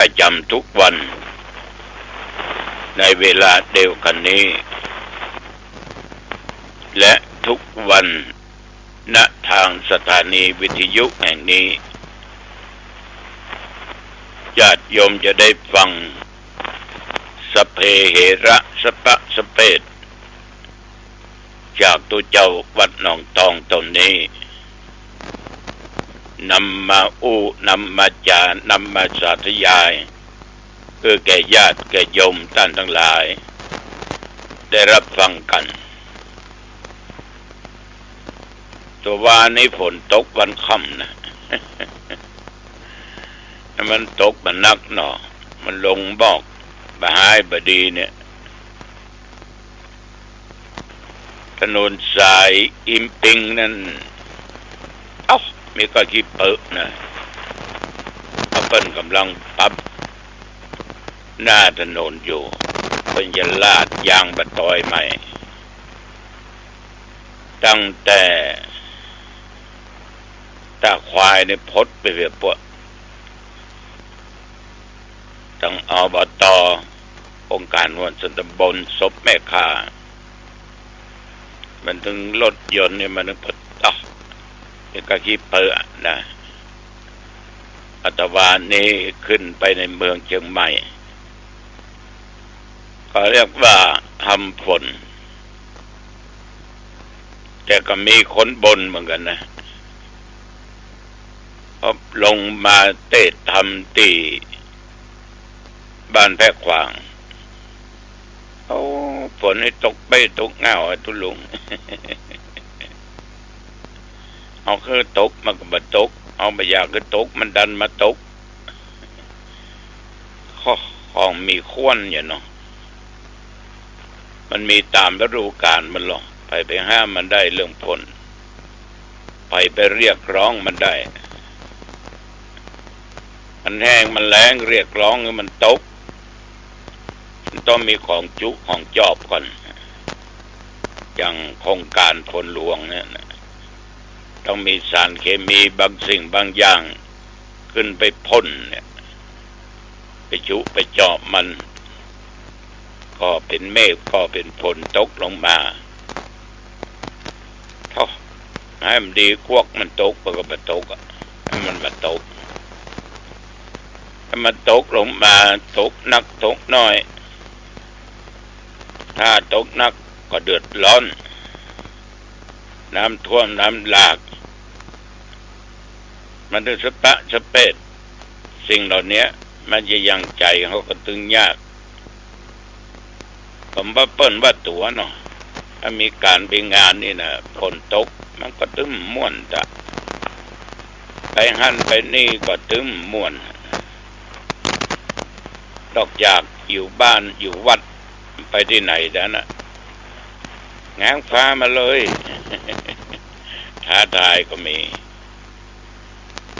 ประจำทุกวันในเวลาเดียวกันนี้และทุกวันณทางสถานีวิทยุแห่งนี้ญาติโยมจะได้ฟังสเพเหระสปะสเปดจากตัวเจ้าวัดหนองตองตนนี้นำมาอู้นำมาจานำมาสาธยายเพื่อแก่ญาติแก่โยมท่านทั้งหลายได้รับฟังกันตัววานี้ฝนตกวันค่ำนะมันตกมันนักหนอมันลงบอกบหายบดีเนี่ยถนนสายอิมปิงนั่นมีก็ขี้เปิดนะเขาเป็นกำลังปรับหน้าถนนอยู่เป็นจะลาดยางบะตอยใหม่ตั้งแต่ตาควายในพดไปเรื่อยปวดต้องอบต.องค์การวันสันตบลศพแม่คามันถึงรถยนต์เนี่ยมันถึงพดนี่ก็ขี้เปิดนะอัตวานี้ขึ้นไปในเมืองเชียงใหม่เขาเรียกว่าทำฝนแต่ก็มีคนบนเหมือนกันนะพอลงมาเตะทำตีบ้านแพรขวางฝนให้ตกไปตกเงาทุลุง เอาคือตกมันก็มาตกเอาไปอยากคือตกมันดันมาตกของมีข้วนอย่างเนาะมันมีตามฤดูกาลมันหรอกไปห้ามมันได้เรื่องฝนไปเรียกร้องมันได้มันแห้งมันแล้งเรียกร้องให้มันตกมันต้องมีของจุของจอบก่อนอย่างโครงการฝนหลวงเนี่ยนะต้องมีสารเคมีบางสิ่งบางอย่างขึ้นไปพ่นเนี่ยไปจุไปจอบมันก็เป็นเมฆก็เป็นฝนตกลงมาให้มันดีพวกมันตกมันก็มาตกให้มันมาตกให้มันตกลงมาตกนักตกน้อยถ้าตกนักก็เดือดร้อนน้ำท่วมน้ำหลากมันถึงสปะสเปดสิ่งเหล่านี้มันจะยังใจเขาก็ตึงยากผมว่าเปิ้นว่าตัวเนาะถ้ามีการไปงานนี่นะฝนตกมันก็ตึ้มม่วนจ้ะไปหั่นไปนี่ก็ตึ้มม่วนดอกจากอยู่บ้านอยู่วัดไปที่ไหนด้นะง้างฟ้ามาเลยท้าทายก็มี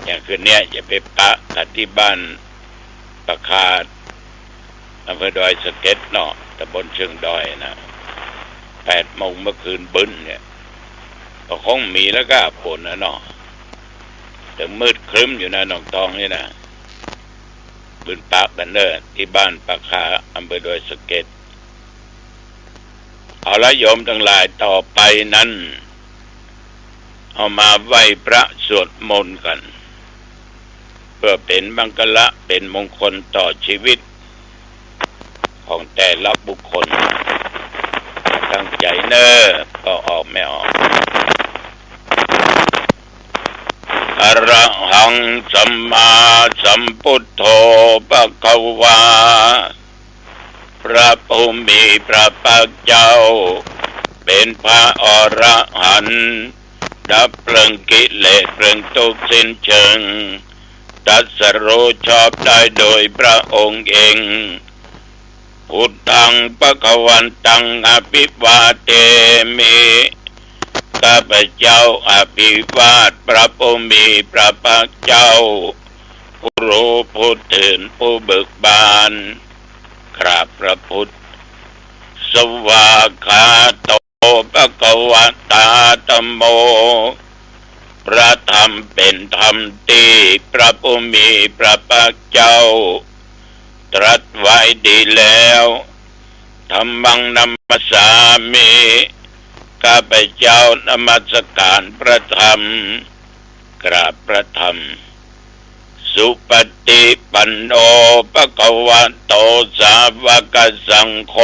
อย่างคืนเนี้ยจะไปปะกันที่บ้านประคาอำเภอดอยสะเก็ดเนาะตำบลเชิงดอยนะ8 โมงเมื่อคืนบึ้นเนี่ยก็คงมีแล้วก็ฝนนะเนาะแต่มืดครึ้มอยู่นะหนองตองนี่นะบึ้นปะกันเด้อที่บ้านประคาอำเภอดอยสะเก็ดเอาละโยมทั้งหลายต่อไปนั้นเอามาไหว้พระสวดมนต์กันเพื่อเป็นมังคละเป็นมงคลต่อชีวิตของแต่ละบุคคลตั้งใจเนอก็ออกไม่ออกอรหังสัมมาสัมพุทโธภควาพระผู้มีพระภาคเจ้าเป็นพระอรหันต์ดับเพลิงกิเลสเพลิงทุกข์สิ้นเชิงตรัสรู้ชอบได้โดยพระองค์เองพุทธังภวันตังอภิวาเทมิข้าพเจ้าอภิวาทพระผู้มีพระภาคเจ้าผู้รู้ผู้ตื่นผู้เบิกบานครับพระพุทธสวากขาโตภควตาธัมโมพระธรรมเป็นธรรมที่พระผู้มีพระภาคเจ้า ดีแล้วธัมมังนัมมัสสามิข้าพเจ้านมัสการพระธรรมกราบพระธรรมสุปฏิปันโนภควโตสาวกสังโฆ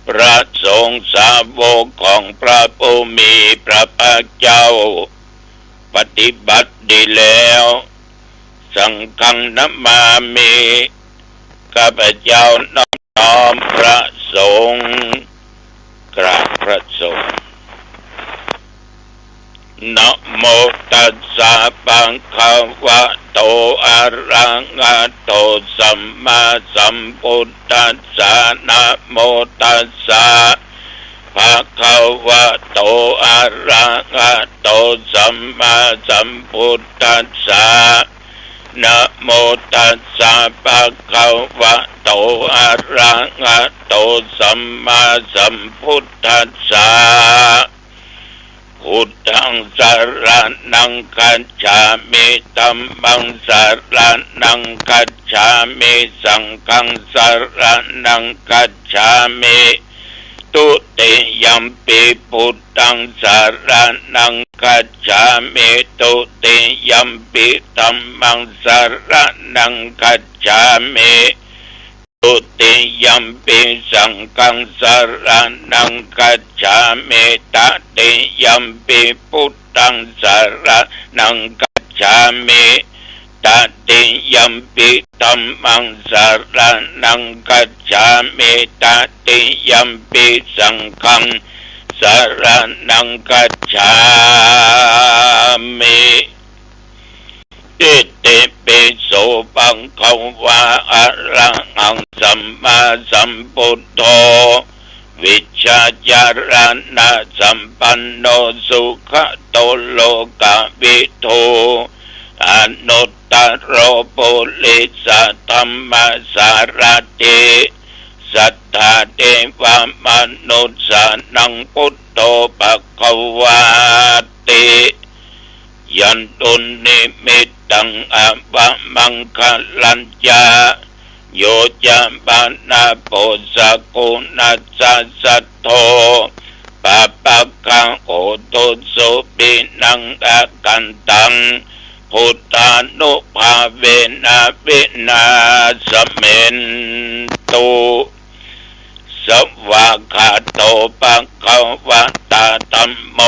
พระสงฆ์สาวกของพระผู้มีพระภาคเจ้าปฏิบัติดีแล้วสังฆังนัมมามิข้าพเจ้าน้อมพระสงฆ์กราบพระสงฆ์นะโมตัสสะภะคะวะโตอะระหะโตสัมมาสัมพุทธัสสะนะโมตัสสะภะคะวะโตอะระหะโตสัมมาสัมพุทธัสสะนะโมตัสสะภะคะวะโตอะระหะโตสัมมาสัมพุทธัสสะพุทธังสรณังคัจฉามิธัมมังสรณังคัจฉามิสังฆังสรณังคัจฉามิตุติยัมปิพุทธังสรณังคัจฉามิตุติยัมปิธัมมังสรณังคัจฉามิตุติยัมปิสังฆังสรณังคัจฉามิตติยัมปิพุทธังสรณังคัจฉามิตติยัมปิธัมมังสรณังคัจฉามิตติยัมปิสังฆังสรณังคัจฉามิอิติปิโสปังคะวะอะระหังสัมมาสัมพุทโธวิชชาจารณะสัมปันโนสุขโตโลกวิทูอนุตตโรปุริสธัมมสารติสัทธาเทวมนุษย์สานังพุทโธภควาติยันตุนิมิตตังอะวะมังคลัญญาโยจะปานาโปสกุณัสสัทโธปะปะกังโอตุสุปินังอากันตังพุทธานุภาเวนะวินาสเมนตุสวากขาโตภควตาธัมโม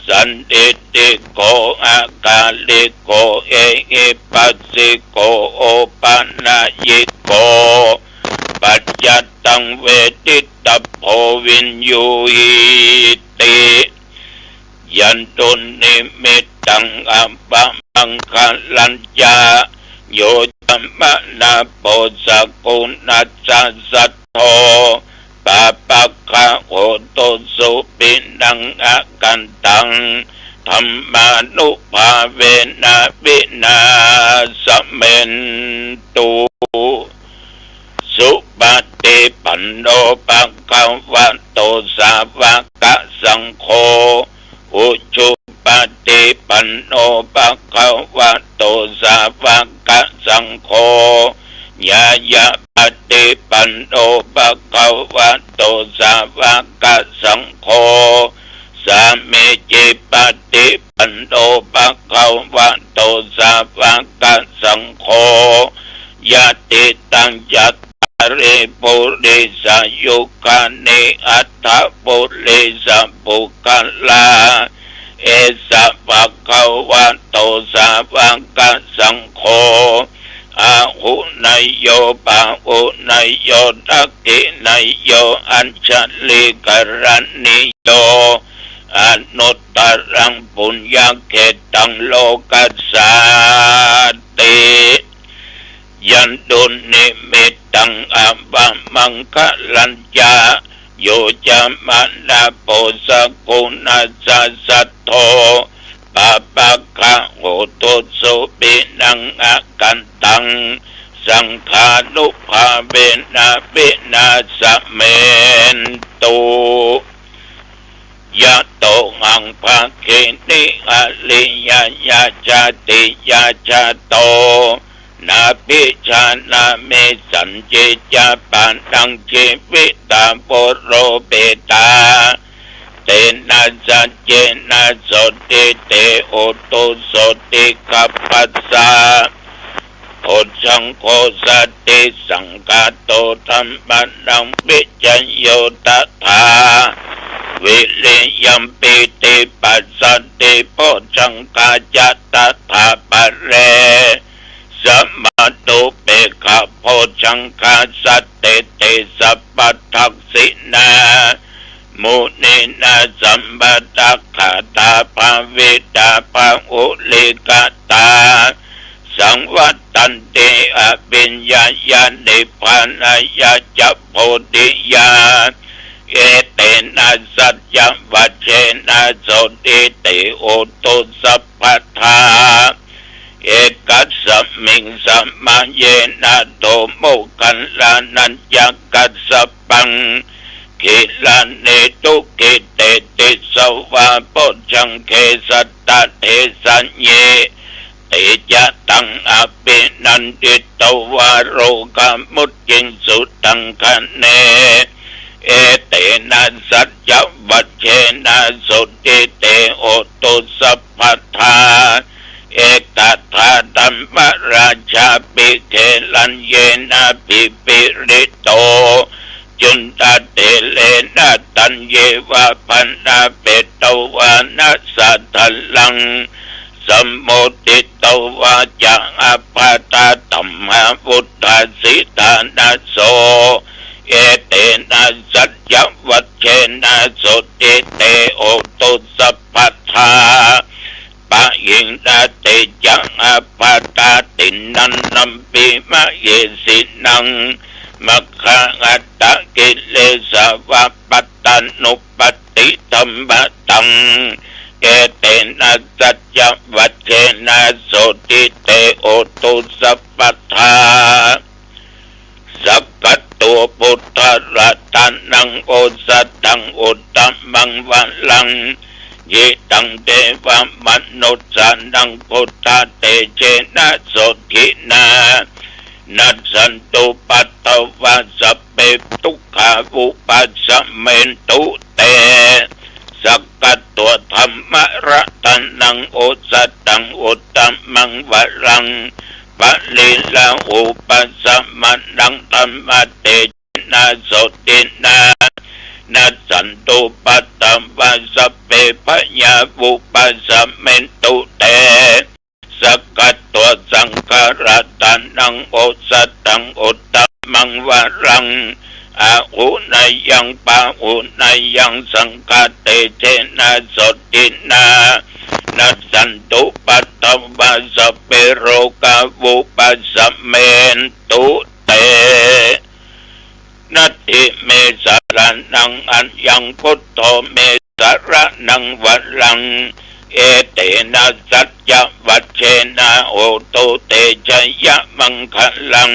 สันติติโกอากาลิโกเอหิปัสสิโกโอปัญญิโกปัจจตังเวทิตโพวินยูหิติยันตุนิมิตตังอัปปะมังคลัญญาโยจัมมนาโปสกุณัสสัทโธปะปะคะโอตุสุปินังอากันตังธัมมานุภาเวนะวินาสเมนตุสุปฏิปันโนภควโตสาวกสังโฆอุชุปฏิปันโนภควโตสาวกสังโฆญาญาปฏิปันโนภควโตสาวกสังโฆสามิจิปฏิปันโนภควโตสาวกสังโฆยะติตังจัตตาริปุริสยุคานิอัตถปุริสปุคลาเอสะภควโตสาวกสังโฆอาหุนายโยปะหุนายโยทักขินายโยอัญชลิกรันนิโยอนุตตรังปุญญเขตังโลกัสสาติยันตุนิมิตตังอะวะมังคลัญญาโยจะมานาโปสกุณัสสัทโธปะปะคะโหตุสุปินังอากันตังสังขานุภาเวนะวินาสเมนตุยะโตหังภะเขนิอริยญาญาติยาชาโต นาปิชานาเมสันเจจาปานังเจวิตาโปโรเปตาเตนะสัจเจนะโสติเตโอตุโสติกัปปัสสะโอชังโคสัตติสังกาโตธัมมันังปิจัญโยตถาวิริยัมปิติปัสสัตติโพชังกาจัตตถาปะเรสัมมาตุเปขะโพชังคาสัตติเตสัพพทักษินามุนีนาสัมปตัคขตาภาวิตาภาอุลิกตาสังวัตตันติอภิญญาญาณิพพานายาจัพโพธิญาเอเตนะสัจจวัชเชนะโสติเตโอตุสัพพทาเอกัสสมิงสัมมาเยนะโตโมคันลานัญญกัสสปังกิลานิตุกิเตติสวะโพชังเคสัตตเทสัญเยติจะตังอภินันติตวาโรกามุตจิงสุตังคะเนเอเตนะสัจจวัชเชนะสุติเตโอตุสัพพทาเอกัตถาธัมมราชาปิเทลัญเยนะปิปิริโตจุนตเตเลนะตัญเยวะพันนาเปตวานะสัทธลังสัมโมติตวาจังอภาตาตัมหาพุทธสิทานาโสเอเตนะสัจจวัชเชนะสุติเตโอตุสัพพทาปะยิงนาเตจังอภาตาตินันนัมปิมะเยสินังมัคคะอัตตะกิเลสวะปัตตานุปติธัมมะตังเอเตนะสัจจวัชเชนะโสติเตโอตุสัพพทาสัพพตัวพุทธรัตนังโอสัตตังอุตตมังวัลลังยิตังเทวมนุษย์สานังพุทธเตเจนะโสทินานัสสันตุปัตตวะสัพเพทุกขาวุปัสสะเมนตุเตสักกัตตัวธรรมรัตนังโอสัตตังอุตตมังวัลลังปะลิลาอุปัสสะมันังธรรมเตนะโสตินานัสสันตุปัตตวะสัพเพพยาวุปัสสะเมนตุเตสักกัตตัวสังฆรัตนังโอสัตตังอุตตมังวัลลังอาหุนายังปะหุนายังสังฆเตเจนะโสตินานัสสันตุปัตตวะสัพเพโรกาวุปัสสะเมนตุเตนัตถิเมสารนังอัญญังพุทโธเมสารนังวัลลังเอเตนะสัจจวัชเชนะโอตุเตชยมังคลัง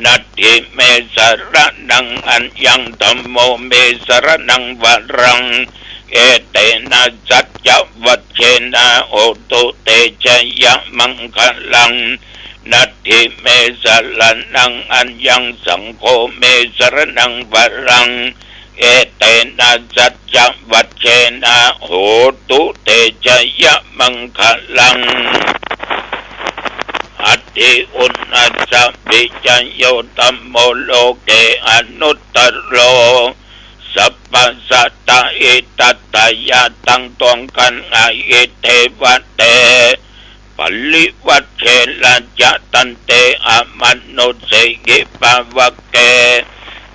นัตถิเมสารนังอัญญังธัมโมเมสารนังวัลลังเอเตนะสัจจวัชเชนะโอตุเตชยมังคลังนัตถิเมสารนังอัญญังสังโฆเมสารนังวัลลังเอเตนะสัจจวัชเชนะโหตุเตชยมังคลังอัตถิอุณัสสะวิจัญโยธัมโมโลเกอนุตตโรสัพพสัตตะอิตัตตยะตังตวงกันอาเอเทวะเตปลิวัชเชลัญจตันเตอมนุเสกิปวะเก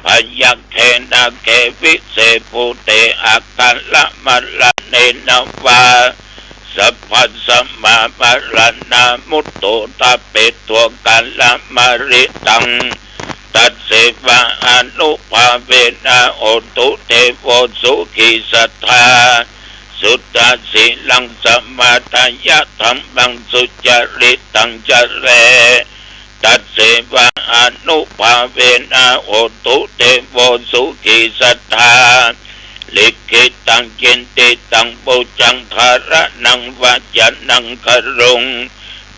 พยัคเขนะเกวิเสภูเตอาคัลละมะละเนนวาสัพพัสสะมาปะระนามุตโตตะเปตัวกัลละมะริตังตัสเสวะอนุภาเวนะโอตุเทโวสุขิสัทธาสุตตะสีลังสมาทายะธรรมังสุจริตังจเรตัสเสวะอนุภาเวนะโอตุเทโวสุขิสัทธาลิขิตังจินติตังปุจังทาระนังวัจนังครุง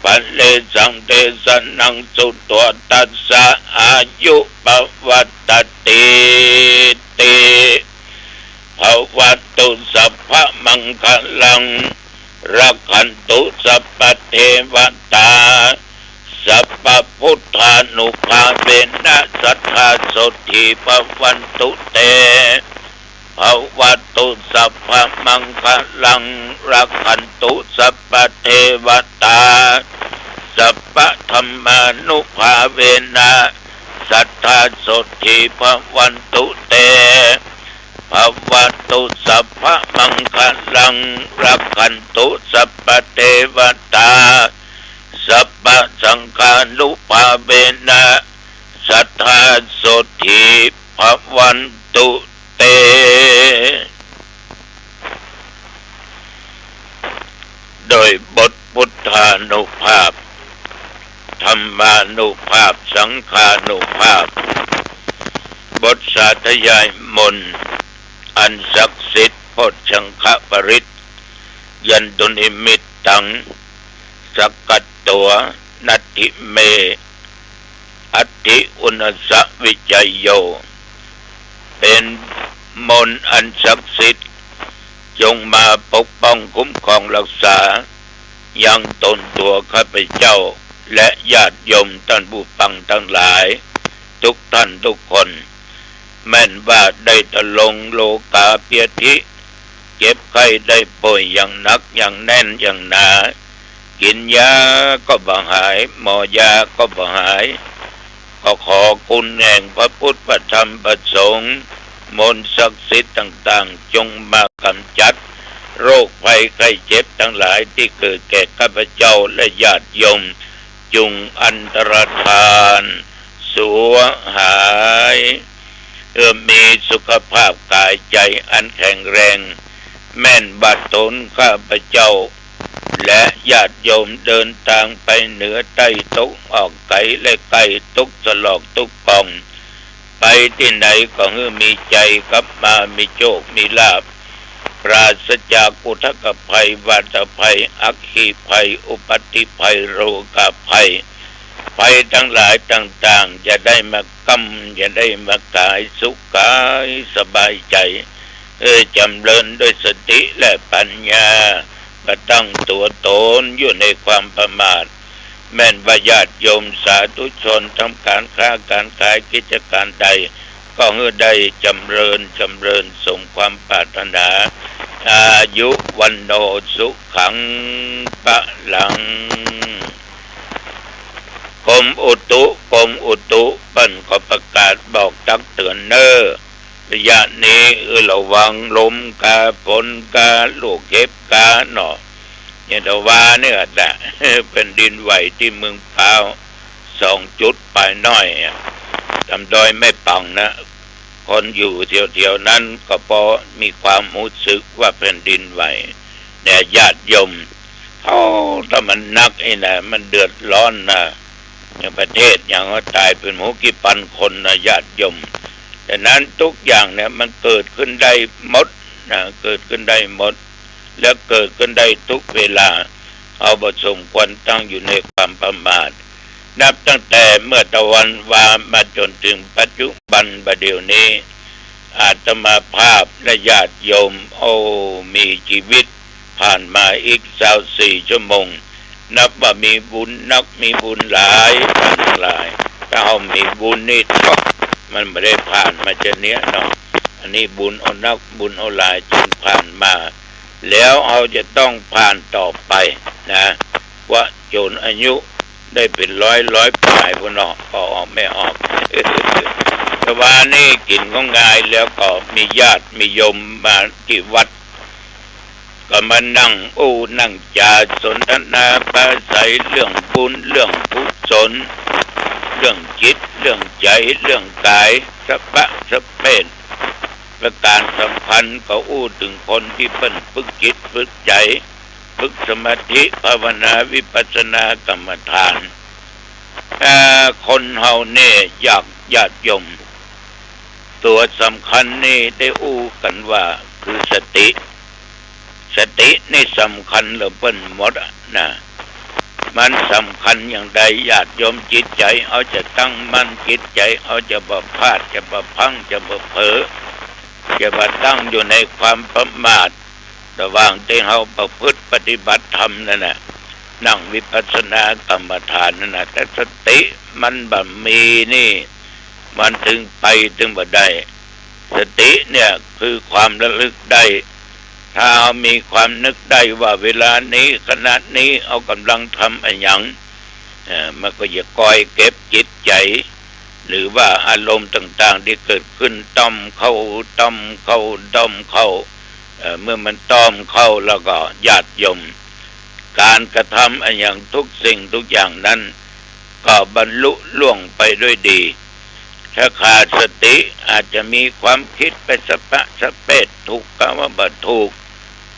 ป ปัลเลสังเตสนังสุตัวตัสสะอายุปวัตติติภวัตุสัพพะมังคลังรักขันตุสัพพะเทวตาสัพพะพุทธานุภาเวนะสัทธาโสติภวันตุเตภวัตุสัพพะมังคลังรักขันตุสัพพะเทวตาสัพพะธรรมานุภาเวนะสัทธาโสติภวันตุเตภวัตุสัพพะมังคลังรักขันตุสัพพะเทวตาสัพพะสังฆานุภาเวนะสัทธาโสติภวันตุเตโดยบทพุทธานุภาพธรรมานุภาพสังฆานุภาพบทสาธยายมนต์อันศักดิ์สิทธิ์โพชฌังคปริตยันตุนิมิตตังสักกัตตัวนัตถิเมอัตถิอุณสะวิจัยโยเป็นมนต์อันศักดิ์สิทธิ์จงมาปกป้องคุ้มครองรักษายังตนตัวข้าพเจ้าและญาติโยมท่านผู้ฟังทั้งหลายทุกท่านทุกคนแม้นว่าได้ตะลงโลกาเปียธิเจ็บไข้ได้ป่วยอย่างหนักอย่างแน่นอย่างหนากินยาก็บ่หายหมอยาก็บ่หายก็ขอคุณแห่งพระพุทธพระธรรมพระสงฆ์มนต์ศักดิ์สิทธิ์ต่างๆจงมากำจัดโรคภัยไข้เจ็บทั้งหลายที่เกิดแก่ข้าพเจ้าและญาติโยมจงอันตรธานสัวหายมีสุขภาพกายใจอันแข็งแรงแม่นบัดตนข้าพเจ้าและญาติโยมเดินทางไปเหนือใต้ตกออกไกลและไกลทุกตลอกทุกปองไปที่ไหนก็ให้มีใจกลับมามีโชคมีลาภปราศจากอุทกภัยวาตภัยอัคคีภัยอุปัติภัยโรคภัยภัยทั้งหลายต่างๆจะได้มากำจะได้มากายสุขกายสบายใจจำเริญด้วยสติและปัญญาก็ตั้งตัวตนอยู่ในความประมาทแม่นว่าญาติโยมสาธุชนทำการค้าการขายกิจการใดก็ให้ได้จำเริญสมความปรารถนาอายุวันโนสุขังปะลังกรมอุตุเปิ้นก็ประกาศบอกตักเตือนระยะนี้ระวังลมกาฝนกาลูกเห็บกาหนอเนี่ยแต่ว่าเนี่ยแต่เป็นดินไหวที่เมืองพาว2 จุดไปหน่อยจำดอยไม่ปังนะคนอยู่เที่ยวๆนั้นก็พอมีความรู้สึกว่าเป็นดินไหวเนี่ยญาติโยมถ้ามันนักนะมันเดือดร้อนนะอย่างประเทศอย่างว่าตายเป็นหมู่กี่พันคนนะญาติโยมแต่นั้นทุกอย่างเนี่ยมันเกิดขึ้นได้หมดนะเกิดขึ้นได้หมดแล้วเกิดขึ้นได้ทุกเวลาเอาบ่สมควรตั้งอยู่ในความประมาทนับตั้งแต่เมื่อตะวันวามาจนถึงปัจจุบันบัดเดี๋ยวนี้อาตมาภาพและญาติโยมมีชีวิตผ่านมาอีก24 ชั่วโมงนับว่ามีบุญมีบุญหลายถ้าเรามีบุญนี่มันไม่ได้ผ่านมาจะเนี้ยเนาะอันนี้บุญเอานักบุญเอาหลายจึงผ่านมาแล้วเราจะต้องผ่านต่อไปนะว่าจนอายุได้เป็นร้อยปลายพุ่นเนาะก็ออกไม่ออกแต่ว่านี่กินก็ง่ายแล้วก็มีญาติมีโยมมาที่วัดก็มานั่งนั่งจาสนทนาปราศัยเรื่องบุญเรื่องกุศลเรื่องจิตเรื่องใจเรื่องกายสัพพะสัพเพประการสำคัญก็ถึงคนที่เพิ่นฝึกจิตฝึกใจฝึกสมาธิภาวนาวิปัสสนากรรมฐานคนเฮาเนี่ยญาติโยมตัวสำคัญนี่ได้กันว่าคือสตินี่สำคัญเหลือเปิ้นหมดนะ มันสำคัญอย่างใดญาติโยมจิตใจเอาจะตั้งมั่นจิตใจเอาจะบ่พลาดจะบ่พังจะบ่เผลอจะบ่ตั้งอยู่ในความประมาทระหว่างที่เฮาประพฤติปฏิบัติธรรมนั่นน่ะนั่งวิปัสสนากรรมฐานนั่นน่ะแต่สติมันบ่มีนี่มันถึงไปถึงบ่ได้สติเนี่ยคือความระลึกได้ถ้ามีความนึกได้ว่าเวลานี้ขณะนี้เอากำลังทำอะไรอย่างมันก็จะคอยเก็บจิตใจหรือว่าอารมณ์ต่างๆที่เกิดขึ้นต้อมเข้าเมื่อมันต้อมเข้าแล้วก็ญาติโยมการกระทำอะไรอย่างทุกสิ่งทุกอย่างนั้นก็บรรลุล่วงไปด้วยดีถ้าขาดสติอาจจะมีความคิดไปสะปะสะเปดถูกกะว่าบ่ถูก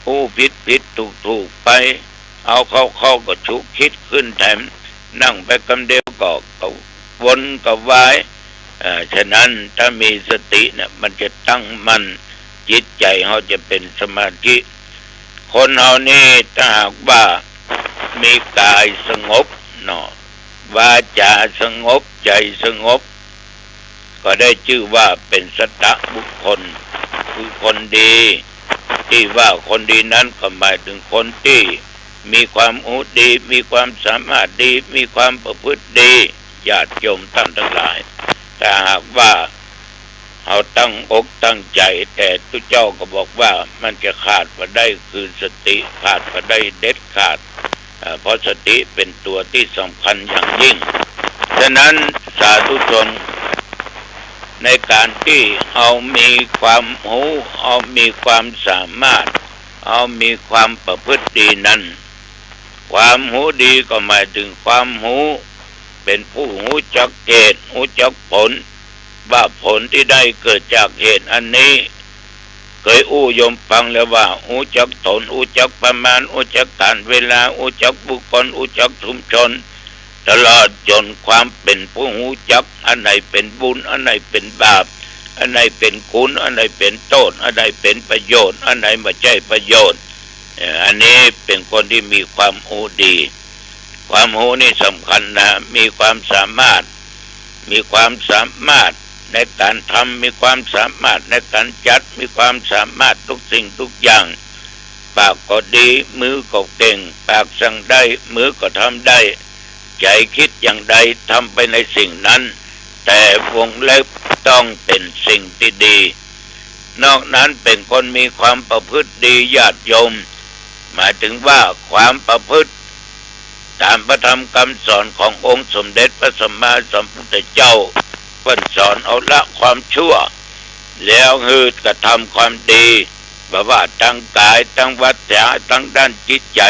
ผู้ผิดถูกไปเอาเข้าก็ฉุกคิดขึ้นแถมนั่งไปกำเดียวก็วนก็วายฉะนั้นถ้ามีสติเนี่ยมันจะตั้งมั่นจิตใจเขาจะเป็นสมาธิคนเฮานี่ถ้าหากว่ามีกายสงบเนาะวาจาสงบใจสงบก็ได้ชื่อว่าเป็นสัตตบุคคลคือคนดีที่ว่าคนดีนั้นก็หมายถึงคนที่มีความรู้ดีมีความสามารถดีมีความประพฤติดีญาติโยมท่านทั้งหลายแต่หากว่าเอาตั้งอกตั้งใจแต่ทุกเจ้าก็บอกว่ามันจะขาดไปได้คือสติขาดไปได้เด็ดขาดเพราะสติเป็นตัวที่สำคัญอย่างยิ่งฉะนั้นสาธุชนในการที่เอามีความรู้เอามีความสามารถเอามีความประพฤติดีนั้นความรู้ดีก็หมายถึงความรู้เป็นผู้รู้จักเหตุรู้จักผลว่าผลที่ได้เกิดจากเหตุอันนี้เคยโยมฟังแล้วว่ารู้จักตนรู้จักประมาณรู้จักการเวลารู้จักบุคคลรู้จักชุมชนตลอดจนความเป็นผู้รู้จักอันไหนเป็นบุญอันไหนเป็นบาปอันไหนเป็นคุณอันไหนเป็นโทษอันไหนเป็นประโยชน์อันไหนไม่ใช่ประโยชน์อันนี้เป็นคนที่มีความรู้ดีความรู้นี่สำคัญนะมีความสามารถในการทำมีความสามารถในการจัดมีความสามารถทุกสิ่งทุกอย่างปากก็ดีมือก็เก่งปากสั่งได้มือก็ทำได้ใจคิดอย่างใดทำไปในสิ่งนั้นแต่วงเล็บต้องเป็นสิ่งที่ดีนอกนั้นเป็นคนมีความประพฤติดีญาติโยมหมายถึงว่าความประพฤติตามพระธรรมคำสอนขององค์สมเด็จพระสัมมาสัมพุทธเจ้าเพิ่นสอนเอาละความชั่วแล้วกระทำความดีว่าทั้งกายทั้งวาจาทั้งด้านจิตใจ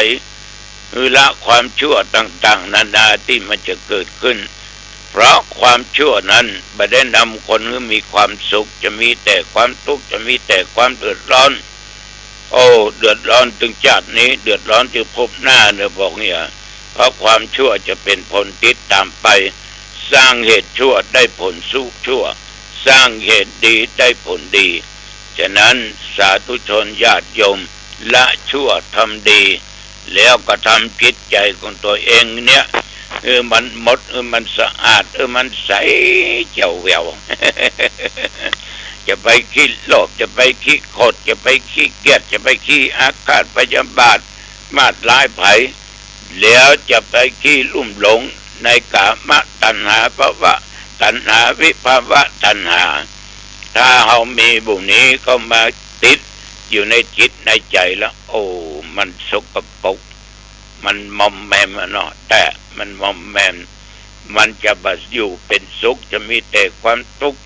ละความชั่วต่างๆนานาที่มันจะเกิดขึ้นเพราะความชั่วนั้นไม่ได้นำคนให้มีความสุขจะมีแต่ความทุกข์จะมีแต่ความเดือดร้อนเดือดร้อนถึงชาตินี้เดือดร้อนถึงภพหน้าเนี่ยบอกเนี่ยเพราะความชั่วจะเป็นผลติดตามไปสร้างเหตุชั่วได้ผลชั่วสร้างเหตุดีได้ผลดีฉะนั้นสาธุชนญาติโยมละชั่วทำดีแล้วก็ทำจิตใจของตัวเองเนี่ยมันหมดมันสะอาดมันใสเจ้าแวว จะไปขี้โลภจะไปขี้โกรธจะไปขี้เกียจจะไปขี้อาฆาตพยาบาทมาดร้ายไผแล้วจะไปขี้ลุ่มหลงในกามตัณหาภวะตัณหาวิภาวะตัณหาถ้าเรามีบุญนี้ก็มาติดอยู่ในจิตในใจแล้วมันสกปรกมันมอมแมมเนาะแต่มันมอมแมมมันจะบัดอยู่เป็นสุขจะมีแต่ความทุกข์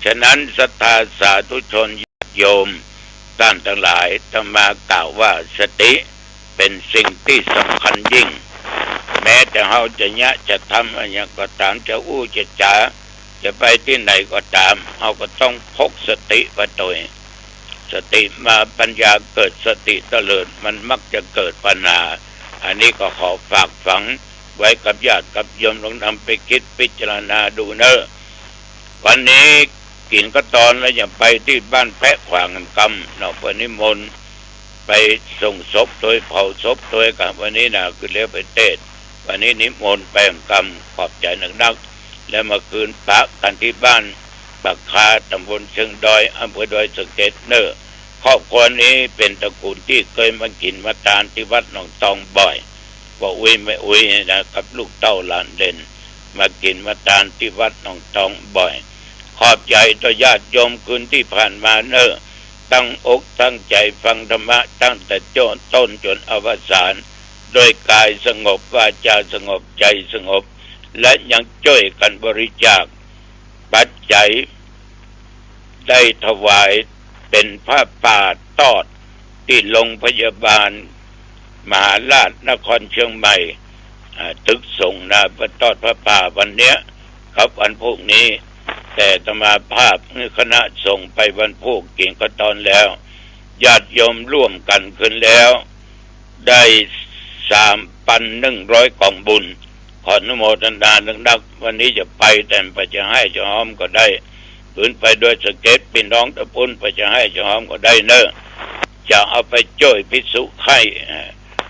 ฉะนั้นศรัทธาสาธุชนญาติโยมท่านทั้งหลายธรรมากล่าวว่าสติเป็นสิ่งที่สำคัญยิ่งแม้แต่เราจะทำอะไรก็ตามจะจะจ๋าจะไปที่ไหนก็ตามเราก็ต้องพกสติไว้ตัวสติมาปัญญาเกิดสติเตลิดมันมักจะเกิดปัญหาอันนี้ก็ขอฝากฝังไว้กับญาติกับโยมลองนำไปคิดพิจารณาดูเนอะวันนี้กินก็ตอนแล้วอย่าไปที่บ้านแพะขวางกำเนาะวันนี้มนไปส่งศพโดยเผาศพโดยกับวันนี้นะคือเลี้ยวไปเทศ วันนี้นิมนต์ไปกรรมขอบใจนักๆแล้วมาคืนพระกันที่บ้านปักคาตำบลเชิงดอยอำเภอดอยสะเก็ดเนอครอบครัวนี้เป็นตระกูลที่เคยมากินมาทานที่วัดหนองตองบ่อยว่าอุ้ยไม่อุ้ยนะกับลูกเต้าหลานเด่นมากินมาทานที่วัดหนองตองบ่อยขอบใจต่อญาติโยมคืนที่ผ่านมาเนอตั้งอกตั้งใจฟังธรรมะตั้งแต่ต้นจนอวสานโดยกายสงบวาจาสงบใจสงบและยังช่วยกันบริจาคปัจจัยได้ถวายเป็นผ้าป่าตอดที่โรงพยาบาลมหาราชนครเชียงใหม่ตึกส่งนะพระตอดพระป่าวันเนี้ยครับวันพวกนี้แต่ธรรมาภาพคณะส่งไปวันพวกเก่งก็ตอนแล้วญาติโยมร่วมกันขึ้นแล้วได้3,100 กล่องบุญขออนุโมทนานักๆวันนี้จะไปแต่ไปจะให้จะหอมก็ได้ขืนไปโดยสเก็ตพี่น้องตะปุ้นไปจะให้จะหอมก็ได้เนอะจะเอาไปช่วยพิสุไข้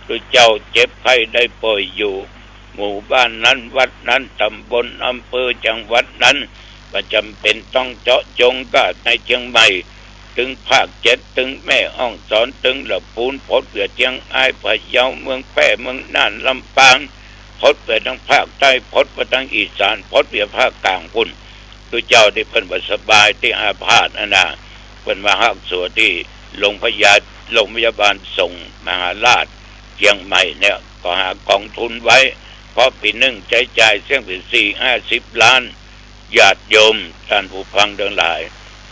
คือเจ้าเจ็บไข้ได้ป่วยอยู่หมู่บ้านนั้นวัดนั้นตำบลอำเภอจังหวัดนั้นประจำเป็นต้องเจาะจงก็ในเชียงใหม่ถึงภาค7ถึงแม่ฮ่องสอนถึงลำพูนพดเวียเชียงรายพะเยาเมืองแพร่เมืองน่านลำปางพดไปทั้งภาคใต้พดไปทั้งอีสานพดไปภาคกลางพุ่นคือเจ้าที่เพิ่นบ่สบายที่อาพาธนะเพิ่นมาฮักสัวที่โรงพยาบาลส่งมหาราชเชียงใหม่เนี่ยก็หากองทุนไว้เพราะปีหนึ่งใจจ่ายเสี่ยงเป็น50 ล้านญาติโยมท่านผู้ฟังทั้งหลาย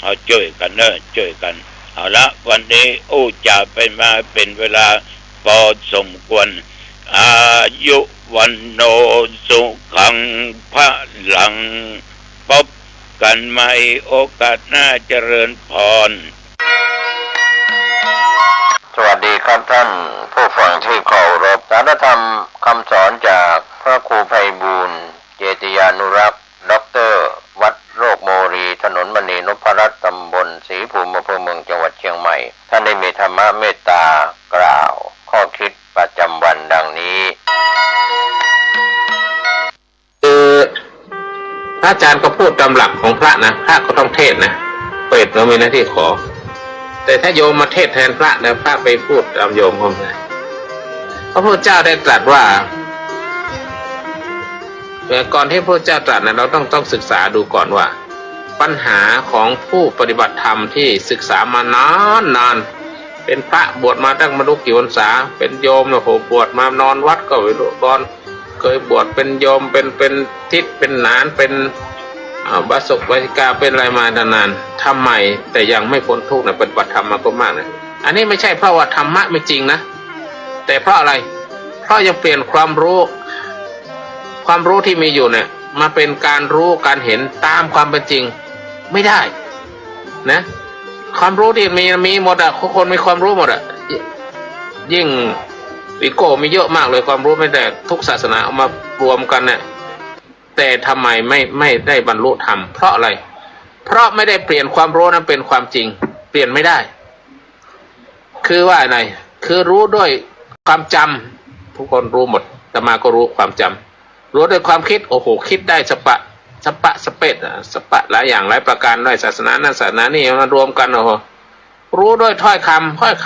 เอาช่วยกันเนอะช่วยกันเอาละวันนี้จะเป็นมาเป็นเวลาพอสมควรอายุวันโนสุขังพระหลังพบกันใหม่โอกาสหน้าเจริญพรสวัสดีครับท่านผู้ฟังที่เคารพสารธรรมคำสอนจากพระครูไพบูลย์เจติยานุรักษ์ด็อกเตอร์วัดโรคโมรีถนนมณีนพรัตน์ตำบลศรีภูมิอำเภอเมืองจังหวัดเชียงใหม่ท่านได้มีธรรมะเมตตากล่าวข้อคิดประจำวันดังนี้พระอาจารย์ก็พูดตามหลักของพระนะพระก็ต้องเทศนะเปิดเรามีหน้าที่ขอแต่ถ้าโยมมาเทศแทนพระนะพระไปพูดตามโยมเขาไม่พระพุทธเจ้าได้ตรัสว่าก่อนที่พระพุทธเจ้าตรัสนะเราต้องศึกษาดูก่อนว่าปัญหาของผู้ปฏิบัติธรรมที่ศึกษามานานเป็นพระบวชมาตั้งไม่รู้กี่พรรษาเป็นโยมนะโหบวชมานอนวัดก็ไม่รู้ตอนเคยบวชเป็นโยมเป็นทิศเป็นหนานเป็นบาศกบาสิกาเป็นอะไรมานานๆทำไมแต่ยังไม่พ้นทุกข์นะปฏิบัติธรรมมาก็มากนะอันนี้ไม่ใช่เพราะว่าธรรมะไม่จริงนะแต่เพราะอะไรเพราะยังเปลี่ยนความรู้ที่มีอยู่เนี่ยมาเป็นการรู้การเห็นตามความเป็นจริงไม่ได้นะความรู้ที่มีหมดอ่ะคนมีความรู้หมดอ่ะยิ่งวิโก้มีเยอะมากเลยความรู้ไม่ได้ทุกศาสนาเอามารวมกันเนี่ยแต่ทำไมไม่ได้บรรลุธรรมเพราะอะไรเพราะไม่ได้เปลี่ยนความรู้นั้นเป็นความจริงเปลี่ยนไม่ได้คือว่าอะไรคือรู้ด้วยความจำทุกคนรู้หมดแต่มาก็รู้ความจำรู้ด้วยความคิดโอ้โหคิดได้สปะหลายอย่างหลายประการด้วยศาสนานั้นศาสนานี่มารวมกันโอ้โหรู้ด้วยถ้อยค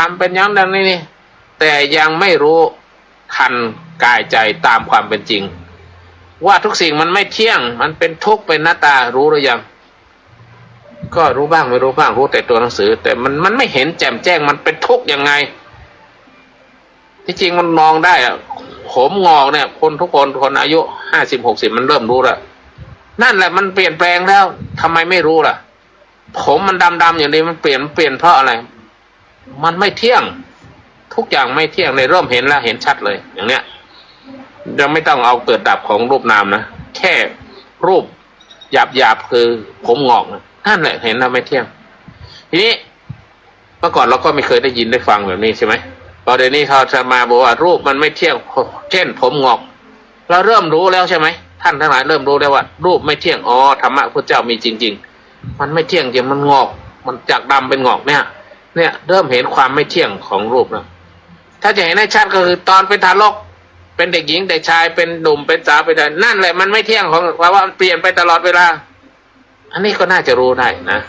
ำเป็นอย่างดังนี้นี่แต่ยังไม่รู้ทันกายใจตามความเป็นจริงว่าทุกสิ่งมันไม่เที่ยงมันเป็นทุกข์เป็นหน้าตารู้หรือยังก็รู้บ้างไม่รู้บ้างรู้แต่ตัวหนังสือแต่มันไม่เห็นแจ่มแจ้งมันเป็นทุกข์ยังไงที่จริงมันมองได้อะผมงอกเนี่ยทุกคนอายุ50-60มันเริ่มรู้แล้วนั่นแหละมันเปลี่ยนแปลงแล้วทำไมไม่รู้ล่ะผมมันดำอย่างนี้มันเปลี่ยนเพราะอะไรมันไม่เที่ยงทุกอย่างไม่เที่ยงในเริ่มเห็นแล้วเห็นชัดเลยอย่างเนี้ยยังไม่ต้องเอาเกิดดับของรูปนามนะแค่รูปหยาบคือผมงอกนั่นแหละเห็นแล้วไม่เที่ยงทีนี้เมื่อก่อนเราก็ไม่เคยได้ยินได้ฟังแบบนี้ใช่ไหมพอเดี๋ยวนี้เขาจะมาบอกว่ารูปมันไม่เที่ยงเช่นผมงอกเราเริ่มรู้แล้วใช่ไหมท่านทั้งหลายเริ่มรู้แล้วว่ารูปไม่เที่ยงอ๋อธรรมะพระเจ้ามีจริงๆมันไม่เที่ยงจริงมันงอกมันจากดำเป็นงอกเนี่ยเริ่มเห็นความไม่เที่ยงของรูปแล้วถ้าจะเห็นให้ชัดก็คือตอนเป็นทารก เป็นเด็กหญิงเด็กชายเป็นหนุ่มเป็นสาวเป็นอะไรนั่นแหละมันไม่เที่ยงของเพราะว่ามันเปลี่ยนไปตลอดเวลาอันนี้ก็น่าจะรู้ได้นะ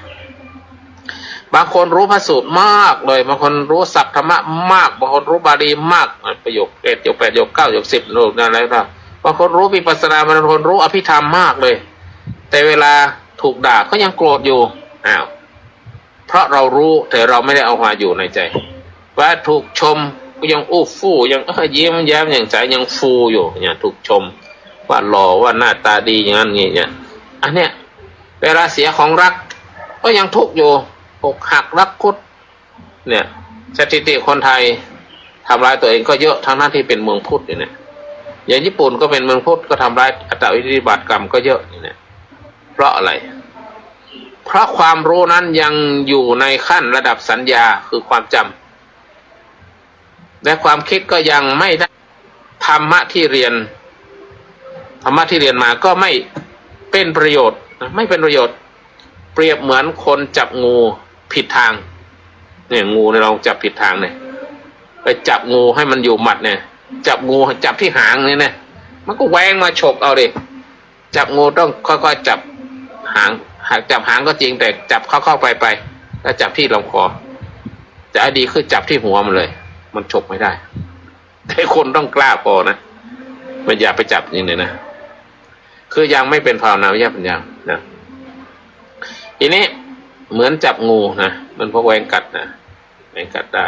บางคนรู้พระสูตรมากเลยบางคนรู้ศัพท์ธรรมะมากบางคนรู้บาลีมากประโยค7 ประโยค8 ประโยค9 ประโยค10รูปอะไรต่างบางคนรู้วิปัสสนาบางคนรู้อภิธรรมมากเลยแต่เวลาถูกด่าก็ยังโกรธอยู่อ้าวเพราะเรารู้แต่เราไม่ได้เอามาอยู่ในใจว่าถูกชมก็ยังอู้ฟู่ยังยิ้มแย้มอย่างใจยังฟูอยู่เนี่ยถูกชมว่าหล่อว่าหน้าตาดีอย่างนั้นเนี่ยอันเนี้ยเวลาเสียของรักก็ยังทุกข์อยู่อกหักรักคุดเนี่ยสถิติคนไทยทำร้ายตัวเองก็เยอะทั้งนั้นที่เป็นเมืองพุทธอยู่เนี่ยอย่างญี่ปุ่นก็เป็นเมืองพุทธก็ทำร้ายอัตวินิบาตกรรมก็เยอะเนี่ยเพราะอะไรเพราะความรู้นั้นยังอยู่ในขั้นระดับสัญญาคือความจำและความคิดก็ยังไม่ได้ธรรมะที่เรียนมาก็ไม่เป็นประโยชน์ไม่เป็นประโยชน์เปรียบเหมือนคนจับงูผิดทางเนี่ยงูเนี่ยเราจับผิดทางเนี่ยไปจับงูให้มันอยู่หมัดเนี่ยจับงูจับที่หางเนี่ยมันก็แหวงมาฉกเอาดิจับงูต้องค่อยๆจับหางหากจับหางก็จริงแต่จับเข้าไปแล้วจับที่ลำคอจะดีคือจับที่หัวมันเลยมันฉกไม่ได้แต่คนต้องกล้าพอนะมันอย่าไปจับนี่เลยนะคือยังไม่เป็นภาวนาวิญญาณปัญญานะทีนี้เหมือนจับงูนะมันพวกแหวงกัดนะแหวงกัดได้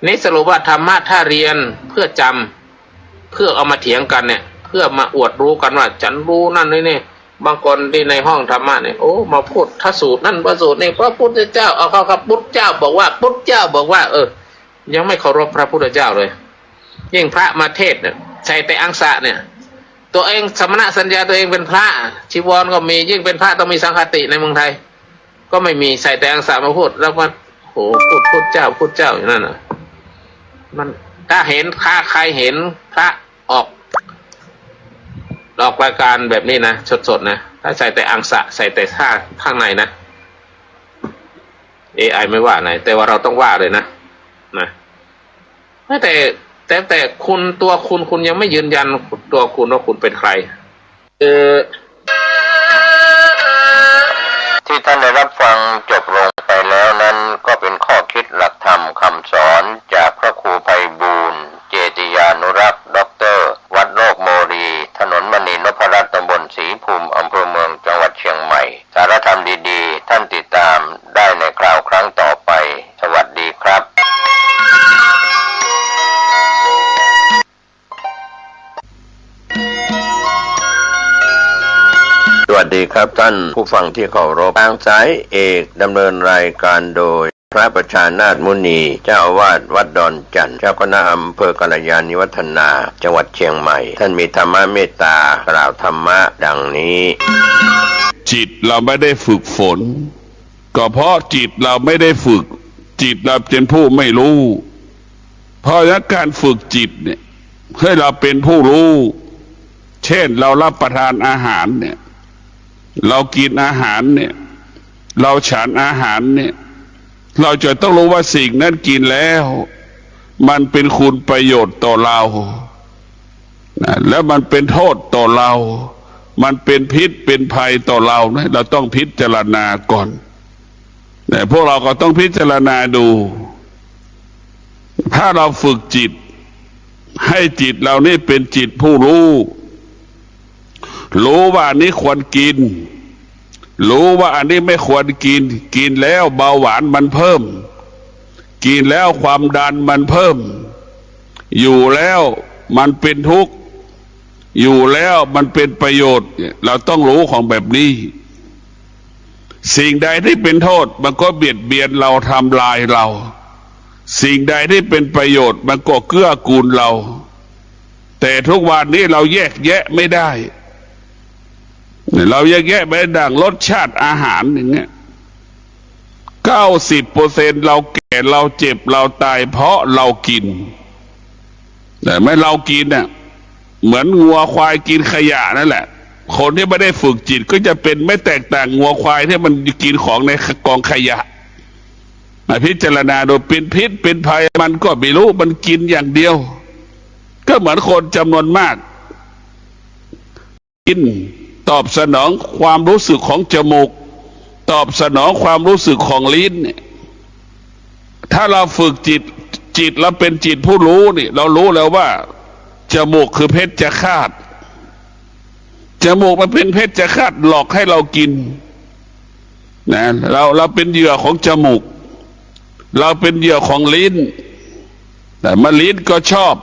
นี่สรุปว่าธรรมะถ้าเรียนเพื่อจำเพื่อเอามาเถียงกันเนี่ยเพื่อมาอวดรู้กันว่าฉันรู้นั่นนี่บางคนที่ในห้องธรรมะเนี่ยโอ้มาพูดทสูตรนั่นพระสูตรนี่พระพุทธเจ้าเอาเข้ากับพุทธเจ้าบอกว่าพุทธเจ้าบอกว่ายังไม่เคารพพระพุทธเจ้าเลยยิ่งพระมาเทศเนี่ยใส่แต่อังสะเนี่ยตัวเองสมณะสัญญาตัวเองเป็นพระชีวรก็มียิ่งเป็นพระต้องมีสังฆติในเมืองไทยก็ไม่มีใส่แต่อังสะมาพูดแล้วมันโหพูดพุทธเจ้าอย่างนั้นน่ะมันถ้าเห็นใครเห็นพระออกรายการแบบนี้นะสดๆนะถ้าใส่แต่อังสะใส่แต่ท่าข้างในนะ AI ไม่ว่าไหนแต่ว่าเราต้องว่าเลยนะแต่คุณตัวคุณยังไม่ยืนยันตัวคุณว่าคุณเป็นใครที่ท่านได้รับฟังจบลงไปแล้วนั้นก็เป็นข้อคิดหลักธรรมคำสอนจากพระครูไพบูลย์เจติยานุรักษ์ด็อกเตอร์วัดโลกโมรีถนนมณีนพรัตน์ตำบลศรีภูมิอำเภอเมืองจังหวัดเชียงใหม่สารธรรมดีๆท่านติดตามได้ในคราวครั้งต่อไปสวัสดีครับสวัสดีครับท่านผู้ฟังที่เคารพทางสายเอกดำเนินรายการโดยพระประชานาถมุนีเจ้าอาวาสวัดดอนจันทร์เจ้าคณะอำเภอกัลยาณิวัฒนาจังหวัดเชียงใหม่ท่านมีธรรมะเมตตากล่าวธรรมะดังนี้จิตเราไม่ได้ฝึกฝนก็เพราะจิตเราไม่ได้ฝึกจิตเราเป็นผู้ไม่รู้เพราะฉะนั้นการฝึกจิตเนี่ยให้เราเป็นผู้รู้เช่นเรารับประทานอาหารเนี่ยเรากินอาหารเนี่ยเราฉันอาหารเนี่ยเราจะต้องรู้ว่าสิ่งนั้นกินแล้วมันเป็นคุณประโยชน์ต่อเราแล้วมันเป็นโทษต่อเรามันเป็นพิษเป็นภัยต่อเรานะเราต้องพิจารณาก่อนแต่พวกเราก็ต้องพิจารณาดูถ้าเราฝึกจิตให้จิตเรานี่เป็นจิตผู้รู้ว่าอันนี้ควรกินรู้ว่าอันนี้ไม่ควรกินแล้วเบาหวานมันเพิ่มกินแล้วความดันมันเพิ่มอยู่แล้วมันเป็นทุกข์อยู่แล้วมันเป็นประโยชน์เราต้องรู้ของแบบนี้สิ่งใดที่เป็นโทษมันก็เบียดเบียนเราทำลายเราสิ่งใดที่เป็นประโยชน์มันก็เกื้อกูลเราแต่ทุกวันนี้เราแยกแยะไม่ได้เราแยกแยะไปดังรสชาติอาหารอย่างเงี้ย90%เราแก่เราเจ็บเราตายเพราะเรากินแต่ไม่เรากินเนี่ยเหมือนงัวควายกินขยะนั่นแหละคนที่ไม่ได้ฝึกจิตก็จะเป็นไม่แตกต่างงัวควายที่มันกินของในกองขยะมาพิจารณาโดยเป็นพิษเป็นภัยมันก็ไม่รู้มันกินอย่างเดียว ก็เหมือนคนจำนวนมากกินตอบสนองความรู้สึกของจมูกตอบสนองความรู้สึกของลิ้นเนี่ยถ้าเราฝึกจิตเราเป็นจิตผู้รู้นี่เรารู้แล้วว่าจมูกคือเพชฌฆาตจมูกมันเป็นเพชฌฆาตหลอกให้เรากินนะเราเป็นเหยื่อของจมูกเราเป็นเหยื่อของลิ้นแต่มันลิ้นก็ชอบ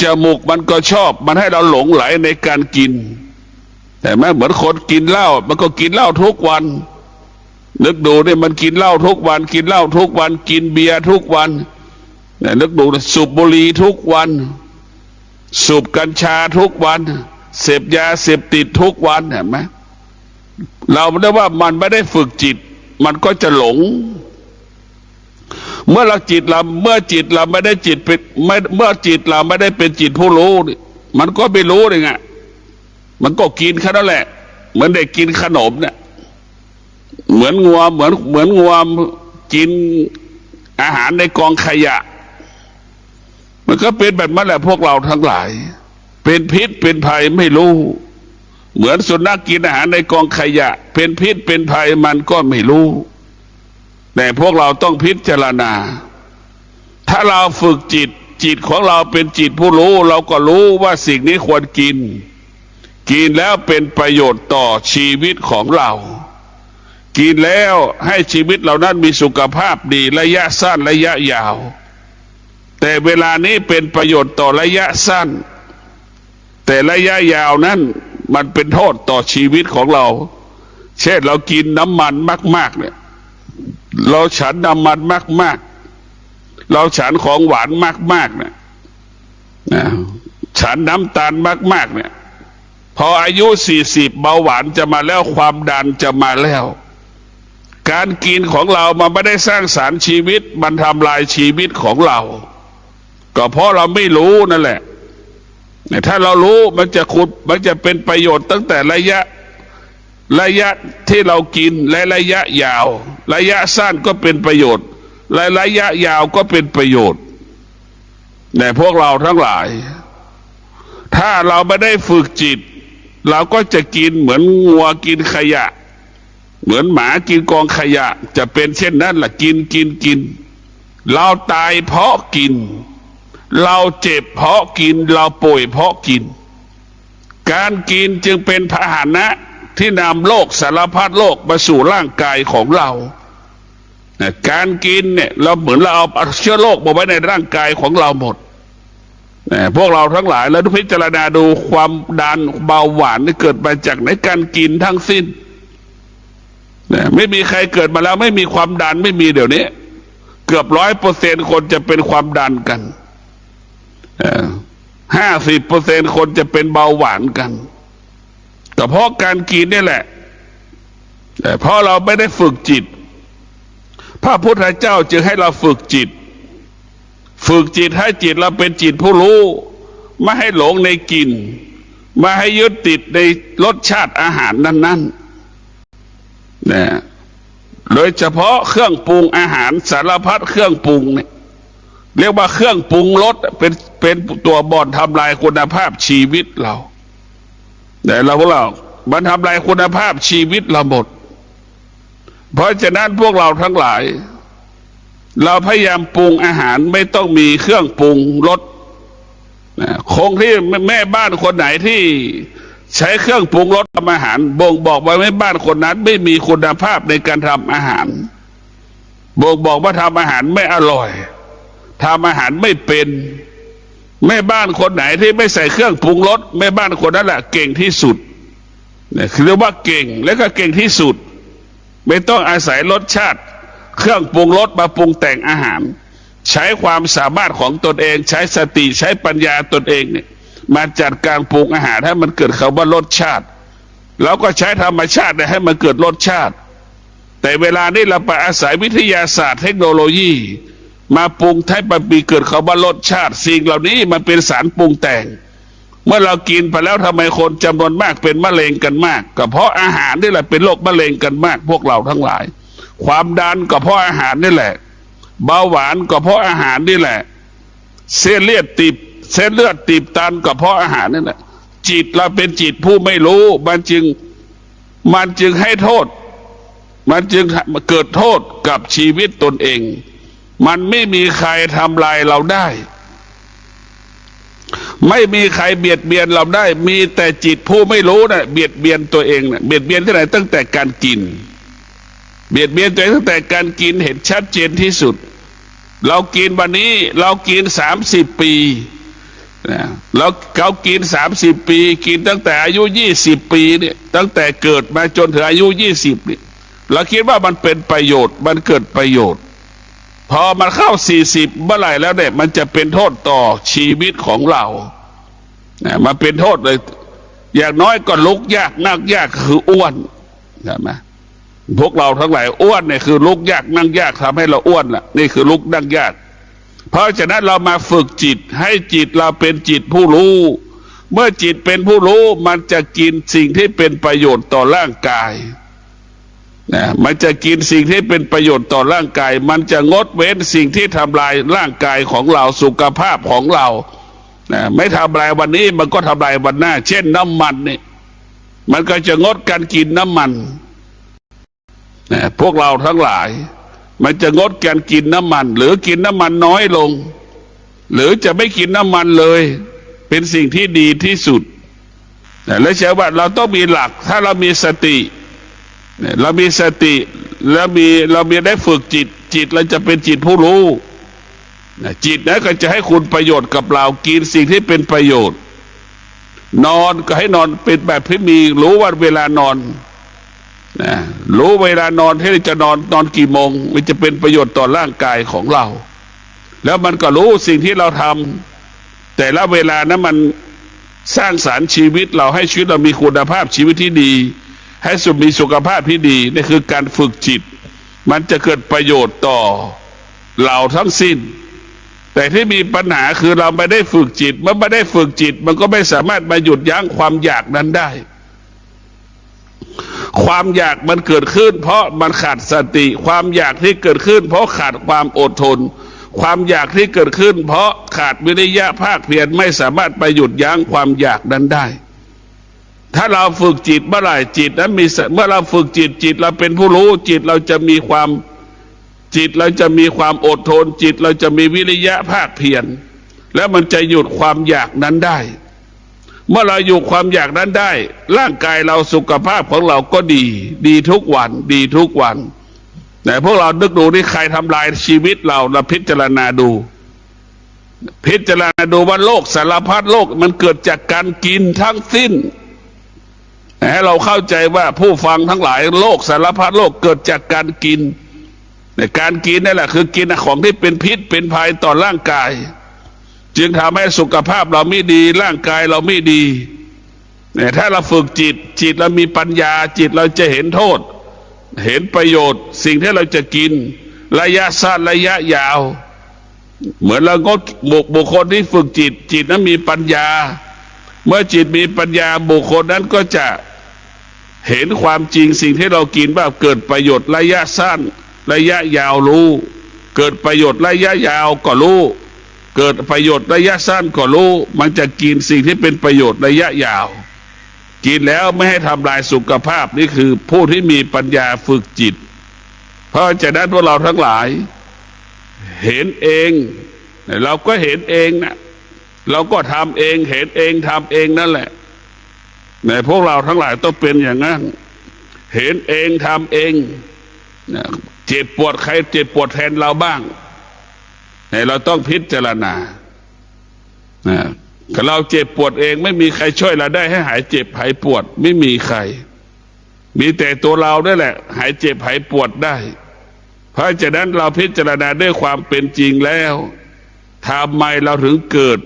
จมูกมันก็ชอบมันให้เราหลงไหลในการกินแต่แม้เหมือนคนกินเหล้ามันก็กินเหล้าทุกวันนึกดูเนี่ยมันกินเหล้าทุกวันกินเหล้าทุกวันกินเบียร์ทุกวันนึกดูสูบบุหรี่ทุกวันสูบกัญชาทุกวันเสพยาเสพติดทุกวันเห็นไหมเราได้ว่ามันไม่ได้ฝึกจิตมันก็จะหลงเมื่อจิตเราไม่ได้จิตเป็นเมื่อจิตเราไม่ได้เป็นจิตผู้รู้มันก็ไม่รู้เลยไงมันก็กินแค่นั้นแหละเหมือนเด็กกินขนมเนี่ยเหมือนงัวกินอาหารในกองขยะมันก็เป็นแบบนั้นแหละพวกเราทั้งหลายเป็นพิษเป็นภัยไม่รู้เหมือนสุนัขกินอาหารในกองขยะเป็นพิษเป็นภัยมันก็ไม่รู้แต่พวกเราต้องพิจารณาถ้าเราฝึกจิตของเราเป็นจิตผู้รู้เราก็รู้ว่าสิ่งนี้ควรกินแล้วเป็นประโยชน์ต่อชีวิตของเรากินแล้วให้ชีวิตเรานั้นมีสุขภาพดีระยะสั้นระยะยาวแต่เวลานี้เป็นประโยชน์ต่อระยะสั้นแต่ระยะยาวนั้นมันเป็นโทษต่อชีวิตของเราเช่นเรากินน้ำมันมากๆเนี่ยเราฉันน้ำมันมากๆเราฉันของหวานมากๆเนี่ยฉันน้ำตาลมากๆเนี่ยพออายุ40เบาหวานจะมาแล้วความดันจะมาแล้วการกินของเรามันไม่ได้สร้างสรรค์ชีวิตมันทำลายชีวิตของเราก็เพราะเราไม่รู้นั่นแหละถ้าเรารู้มันจะเป็นประโยชน์ตั้งแต่ระยะที่เรากินและระยะยาวระยะสั้นก็เป็นประโยชน์และระยะยาวก็เป็นประโยชน์แต่พวกเราทั้งหลายถ้าเราไม่ได้ฝึกจิตเราก็จะกินเหมือนงัวกินขยะเหมือนหมากินกองขยะจะเป็นเช่นนั้นแหละกินเราตายเพราะกินเราเจ็บเพราะกินเราป่วยเพราะกินการกินจึงเป็นพาหนะที่นำโรคสารพัดโรคมาสู่ร่างกายของเราการกินเนี่ยเราเหมือนเราเอาเชื้อโรคมาไว้ในร่างกายของเราหมดพวกเราทั้งหลายแล้วทุกพิจารณาดูความดันเบาหวานที่เกิดมาจากในการกินทั้งสิ้นไม่มีใครเกิดมาแล้วไม่มีความดันไม่มีเดี๋ยวนี้เกือบ100%คนจะเป็นความดันกัน50%คนจะเป็นเบาหวานกันแต่เพราะการกินนี่แหละแต่เพราะเราไม่ได้ฝึกจิตพระพุทธเจ้าจึงให้เราฝึกจิตให้จิตเราเป็นจิตผู้รู้ไม่ให้หลงในกลิ่นไม่ให้ยึดติดในรสชาติอาหารนั้นๆนะโดยเฉพาะเครื่องปรุงอาหารสารพัดเครื่องปรุงเนี่ยเรียกว่าเครื่องปรุงรสเป็นตัวบ่อนทำลายคุณภาพชีวิตเราแต่พวกเรามันทำลายคุณภาพชีวิตเราหมดเพราะฉะนั้นพวกเราทั้งหลายเราพยายามปรุงอาหารไม่ต้องมีเครื่องปรุงรสคงที่แม่บ้านคนไหนที่ใช้เครื่องปรุงรสทำอาหารบ่งบอกว่าแม่บ้านคนนั้นไม่มีคุณภาพในการทำอาหารบ่งบอกว่าทำอาหารไม่อร่อยทำอาหารไม่เป็นแม่บ้านคนไหนที่ไม่ใส่เครื่องปรุงรสแม่บ้านคนนั้นแหละเก่งที่สุดเนี่ยคือเรียกว่าเก่งและก็เก่งที่สุดไม่ต้องอาศัยรสชาติเครื่องปรุงรสมาปรุงแต่งอาหารใช้ความสามารถของตนเองใช้สติใช้ปัญญาตนเองเนี่ยมาจัดการปรุงอาหารให้มันเกิดคำว่ารสชาติแล้วก็ใช้ธรรมชาติให้มันเกิดรสชาติแต่เวลานี้เราไปอาศัยวิทยาศาสตร์เทคโนโลยีมาปรุงให้มันมีเกิดคำว่ารสชาติสิ่งเหล่านี้มันเป็นสารปรุงแต่งเมื่อเรากินไปแล้วทำไมคนจำนวนมากเป็นมะเร็งกันมากก็เพราะอาหารนี่แหละเป็นโรคมะเร็งกันมากพวกเราทั้งหลายความดันก็เพราะอาหารนี่แหละเบาหวานก็เพราะอาหารนี่แหละเส้นเลือด เส้นเลือดตีบตันก็เพราะอาหารนั่นแหละจิตเราเป็นจิตผู้ไม่รู้มันจึงให้โทษมันจึงเกิดโทษกับชีวิตตนเองมันไม่มีใครทำลายเราได้ไม่มีใครเบียดเบียนเราได้มีแต่จิตผู้ไม่รู้นะเบียดเบียนตัวเองนะเบียดเบียนที่ไหนตั้งแต่การกินเบียดเบียนตัวเองตั้งแต่การกินเห็นชัดเจนที่สุดเรากินวันนี้เรากิน30 ปีนะเรากิน30 ปีกินตั้งแต่อายุ20 ปีเนี่ยตั้งแต่เกิดมาจนถึงอายุ20เนี่ยเราคิดว่ามันเป็นประโยชน์มันเกิดประโยชน์พอมันเข้า40เมื่อไหร่แล้วเนี่ยมันจะเป็นโทษต่อชีวิตของเรานะมันเป็นโทษเลยอย่างน้อยก็ลุกยากนั่งยากคืออ้วนใช่ไหมพวกเราทั้งหลายอ้วนเนี่ยคือลุกยากนั่งยากทำให้เราอ้วนล่ะนี่คือลุกนั่งยากเพราะฉะนั้นเรามาฝึกจิตให้จิตเราเป็นจิตผู้รู้เมื่อจิตเป็นผู้รู้มันจะกินสิ่งที่เป็นประโยชน์ต่อร่างกายนะมันจะกินสิ่งที่เป็นประโยชน์ต่อร่างกายมันจะงดเว้นสิ่งที่ทำลายร่างกายของเราสุขภาพของเรานะไม่ทำลายวันนี้มันก็ทำลายวันหน้าเช่นน้ำมันนี่มันก็จะงดการกินน้ำมันนะพวกเราทั้งหลายมันจะงดการกินน้ำมันหรือกินน้ำมันน้อยลงหรือจะไม่กินน้ำมันเลยเป็นสิ่งที่ดีที่สุดนะและเชื่อว่าเราต้องมีหลักถ้าเรามีสติเรามีสติแล้วเรามีได้ฝึกจิตเราจะเป็นจิตผู้รู้จิตนั้นก็จะให้คุณประโยชน์กับเรากินสิ่งที่เป็นประโยชน์นอนก็ให้นอนเป็นแบบที่มีรู้ว่าเวลานอนรู้เวลานอนที่จะนอนกี่โมงมันจะเป็นประโยชน์ต่อร่างกายของเราแล้วมันก็รู้สิ่งที่เราทำแต่ละเวลานั้นมันสร้างสรรค์ชีวิตเราให้ชีวิตเรามีคุณภาพชีวิตที่ดีให้มีสุขภาพที่ดีนี่คือการฝึกจิตมันจะเกิดประโยชน์ต่อเราทั้งสิ้นแต่ที่มีปัญหาคือเราไม่ได้ฝึกจิตเมื่อไม่ได้ฝึกจิตมันก็ไม่สามารถมาหยุดยั้งความอยากนั้นได้ความอยากมันเกิดขึ้นเพราะมันขาดสติความอยากที่เกิดขึ้นเพราะขาดความอดทนความอยากที่เกิดขึ้นเพราะขาดวิริยะภาคเพียรไม่สามารถไปหยุดยั้งความอยากนั้นได้ถ้าเราฝึกจิตเมื่อไหร่จิตนั้นเมื่อเราฝึกจิตเราเป็นผู้รู้จิตเราจะมีความอดทนจิตเราจะมีวิริยะภาคเพียรแล้วมันจะหยุดความอยากนั้นได้เมื่อเราหยุดความอยากนั้นได้ร่างกายเราสุขภาพของเราก็ดีทุกวันแต่พวกเรานึกดูนี่ใครทำลายชีวิตเราพิจารณาดูว่าโลกสารพัดโลกมันเกิดจากการกินทั้งสิ้นให้เราเข้าใจว่าผู้ฟังทั้งหลายโลกสารพัดโลกเกิดจากการกินในการกินนั่นแหละคือกินของที่เป็นพิษเป็นภัยต่อร่างกายจึงทำให้สุขภาพเราไม่ดีร่างกายเราไม่ดีเนี่ยถ้าเราฝึกจิตเรามีปัญญาจิตเราจะเห็นโทษเห็นประโยชน์สิ่งที่เราจะกินระยะสั้นระยะยาวเหมือนเราก็บุคคลที่ฝึกจิตนั้นมีปัญญาเมื่อจิตมีปัญญาบุคคลนั้นก็จะเห็นความจริงสิ่งที่เรากินว่าเกิดประโยชน์ระยะสั้นระยะยาวรู้เกิดประโยชน์ระยะยาวก็รู้เกิดประโยชน์ระยะสั้นก็รู้มันจะกินสิ่งที่เป็นประโยชน์ระยะยาวกินแล้วไม่ให้ทำลายสุขภาพนี่คือผู้ที่มีปัญญาฝึกจิตเพราะฉะนั้นพวกเราทั้งหลายเห็นเองเราก็เห็นเองนะเราก็ทำเองเห็นเองทำเองนั่นแหละในพวกเราทั้งหลายต้องเป็นอย่างนั้นเห็นเองทำเองเจ็บปวดใครเจ็บปวดแทนเราบ้างเราต้องพิจารณาเราเจ็บปวดเองไม่มีใครช่วยเราได้ให้หายเจ็บหายปวดไม่มีใครมีแต่ตัวเราได้แหละหายเจ็บหายปวดได้เพราะฉะนั้นเราพิจารณาด้วยความเป็นจริงแล้วทำไมเราถึงเกิด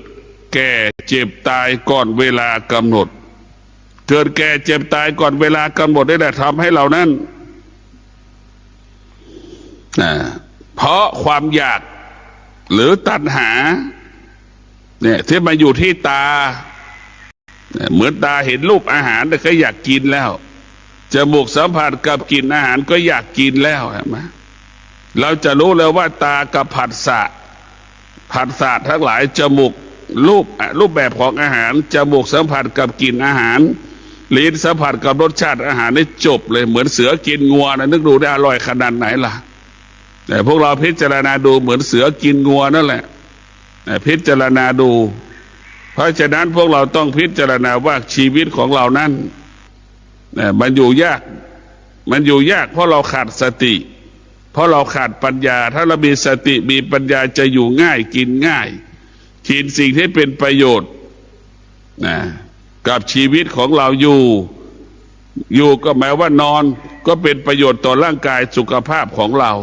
แก่เจ็บตายก่อนเวลากำหนดเกิดแก่เจ็บตายก่อนเวลากำหนดได้แหละทำให้เรานั้นเพราะความอยากหรือตัณหาเนี่ยที่มาอยู่ที่ตาเหมือนตาเห็นรูปอาหารแต่ก็อยากกินแล้วจมูกสัมผัสกับกลิ่นอาหารก็อยากกินแล้วใช่ไหมเราจะรู้แล้วว่าตากับผัสสะทั้งหลายจมูก รูปแบบของอาหารจมูกสัมผัสกับกลิ่นอาหารลิ้นสัมผัสกับรสชาติอาหารได้จบเลยเหมือนเสือกินงัวนะนึกดูได้อร่อยขนาดไหนล่ะแต่พวกเราพิจารณาดูเหมือนเสือกินงัวนั่นแหละพิจารณาดูเพราะฉะนั้นพวกเราต้องพิจารณาว่าชีวิตของเรานั้นมันอยู่ยากเพราะเราขาดสติเพราะเราขาดปัญญาถ้าเรามีสติมีปัญญาจะอยู่ง่ายกินง่ายกินสิ่งที่เป็นประโยชน์กับชีวิตของเราอยู่ก็หมายว่านอนก็เป็นประโยชน์ต่อร่างกายสุขภาพของเรา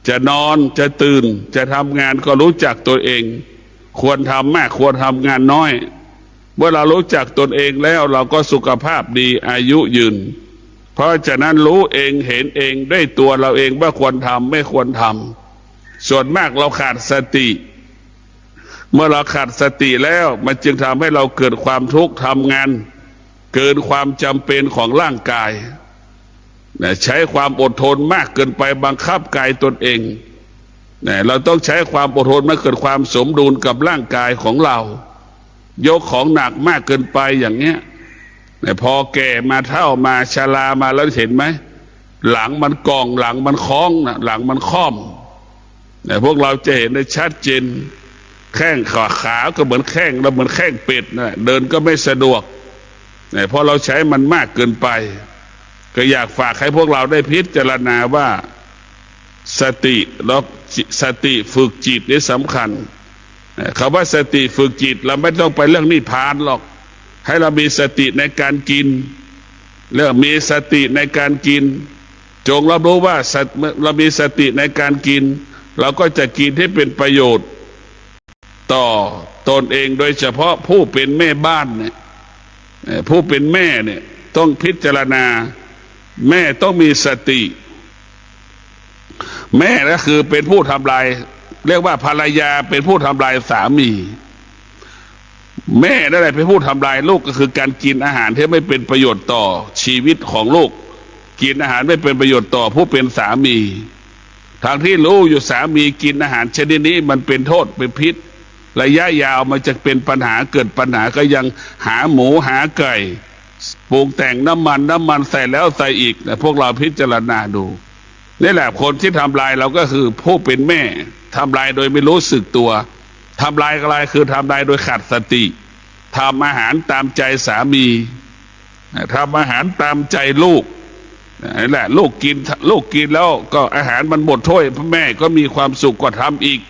จะนอนจะตื่นจะทำงานก็รู้จักตัวเองควรทำมากควรทำงานน้อยเมื่อเรารู้จักตนเองแล้วเราก็สุขภาพดีอายุยืนเพราะฉะนั้นรู้เองเห็นเองด้วยตัวเราเองว่าควรทำไม่ควรทำส่วนมากเราขาดสติเมื่อเราขาดสติแล้วมันจึงทำให้เราเกิดความทุกข์ทำงานเกินความจำเป็นของร่างกายใช้ความอดทนมากเกินไปบังคับกายตนเองเราต้องใช้ความอดทนมาเกิดความสมดุลกับร่างกายของเรายกของหนักมากเกินไปอย่างเนี้ยพอแก่มาเฒ่ามาชรามาแล้วเห็นไหมหลังมันกองหลังมันคล้องนะหลังมันค่อมพวกเราจะเห็นได้ชัดเจนแข้งขาก็เหมือนแข้งเราเหมือนแข้งเป็ดนะเดินก็ไม่สะดวกเพราะเราใช้มันมากเกินไปก็อยากฝากให้พวกเราได้พิจารณาว่าสติแล้วสติฝึกจิตนี่สำคัญคำว่าสติฝึกจิตเราไม่ต้องไปเรื่องนิพพานหรอกให้เรามีสติในการกินเรื่องมีสติในการกินจงรับรู้ว่าเรามีสติในการกินเราก็จะกินที่เป็นประโยชน์ต่อตนเองโดยเฉพาะผู้เป็นแม่บ้านเนี่ยผู้เป็นแม่เนี่ยต้องพิจารณาแม่ต้องมีสติแม่ก็คือเป็นผู้ทำลายเรียกว่าภรรยาเป็นผู้ทำลายสามีแม่นั่นแหละเป็นผู้ทำลายลูกก็คือการกินอาหารที่ไม่เป็นประโยชน์ต่อชีวิตของลูกกินอาหารไม่เป็นประโยชน์ต่อผู้เป็นสามีทางที่รู้อยู่สามีกินอาหารชนิดนี้มันเป็นโทษเป็นพิษระยะยาวมันจะเป็นปัญหาเกิดปัญหาก็ยังหาหมูหาไก่ปรุงแต่งน้ำมันใส่แล้วใส่อีกแต่พวกเราพิจารณาดูนี่แหละคนที่ทำลายเราก็คือผู้เป็นแม่ทำลายโดยไม่รู้สึกตัวทำลายอะไรคือทำลายโดยขาดสติทำอาหารตามใจสามีทำอาหารตามใจลูกนี่แหละลูกกินแล้วก็อาหารมันหมดถ้วยพ่อแม่ก็มีความสุขกว่าทำอีก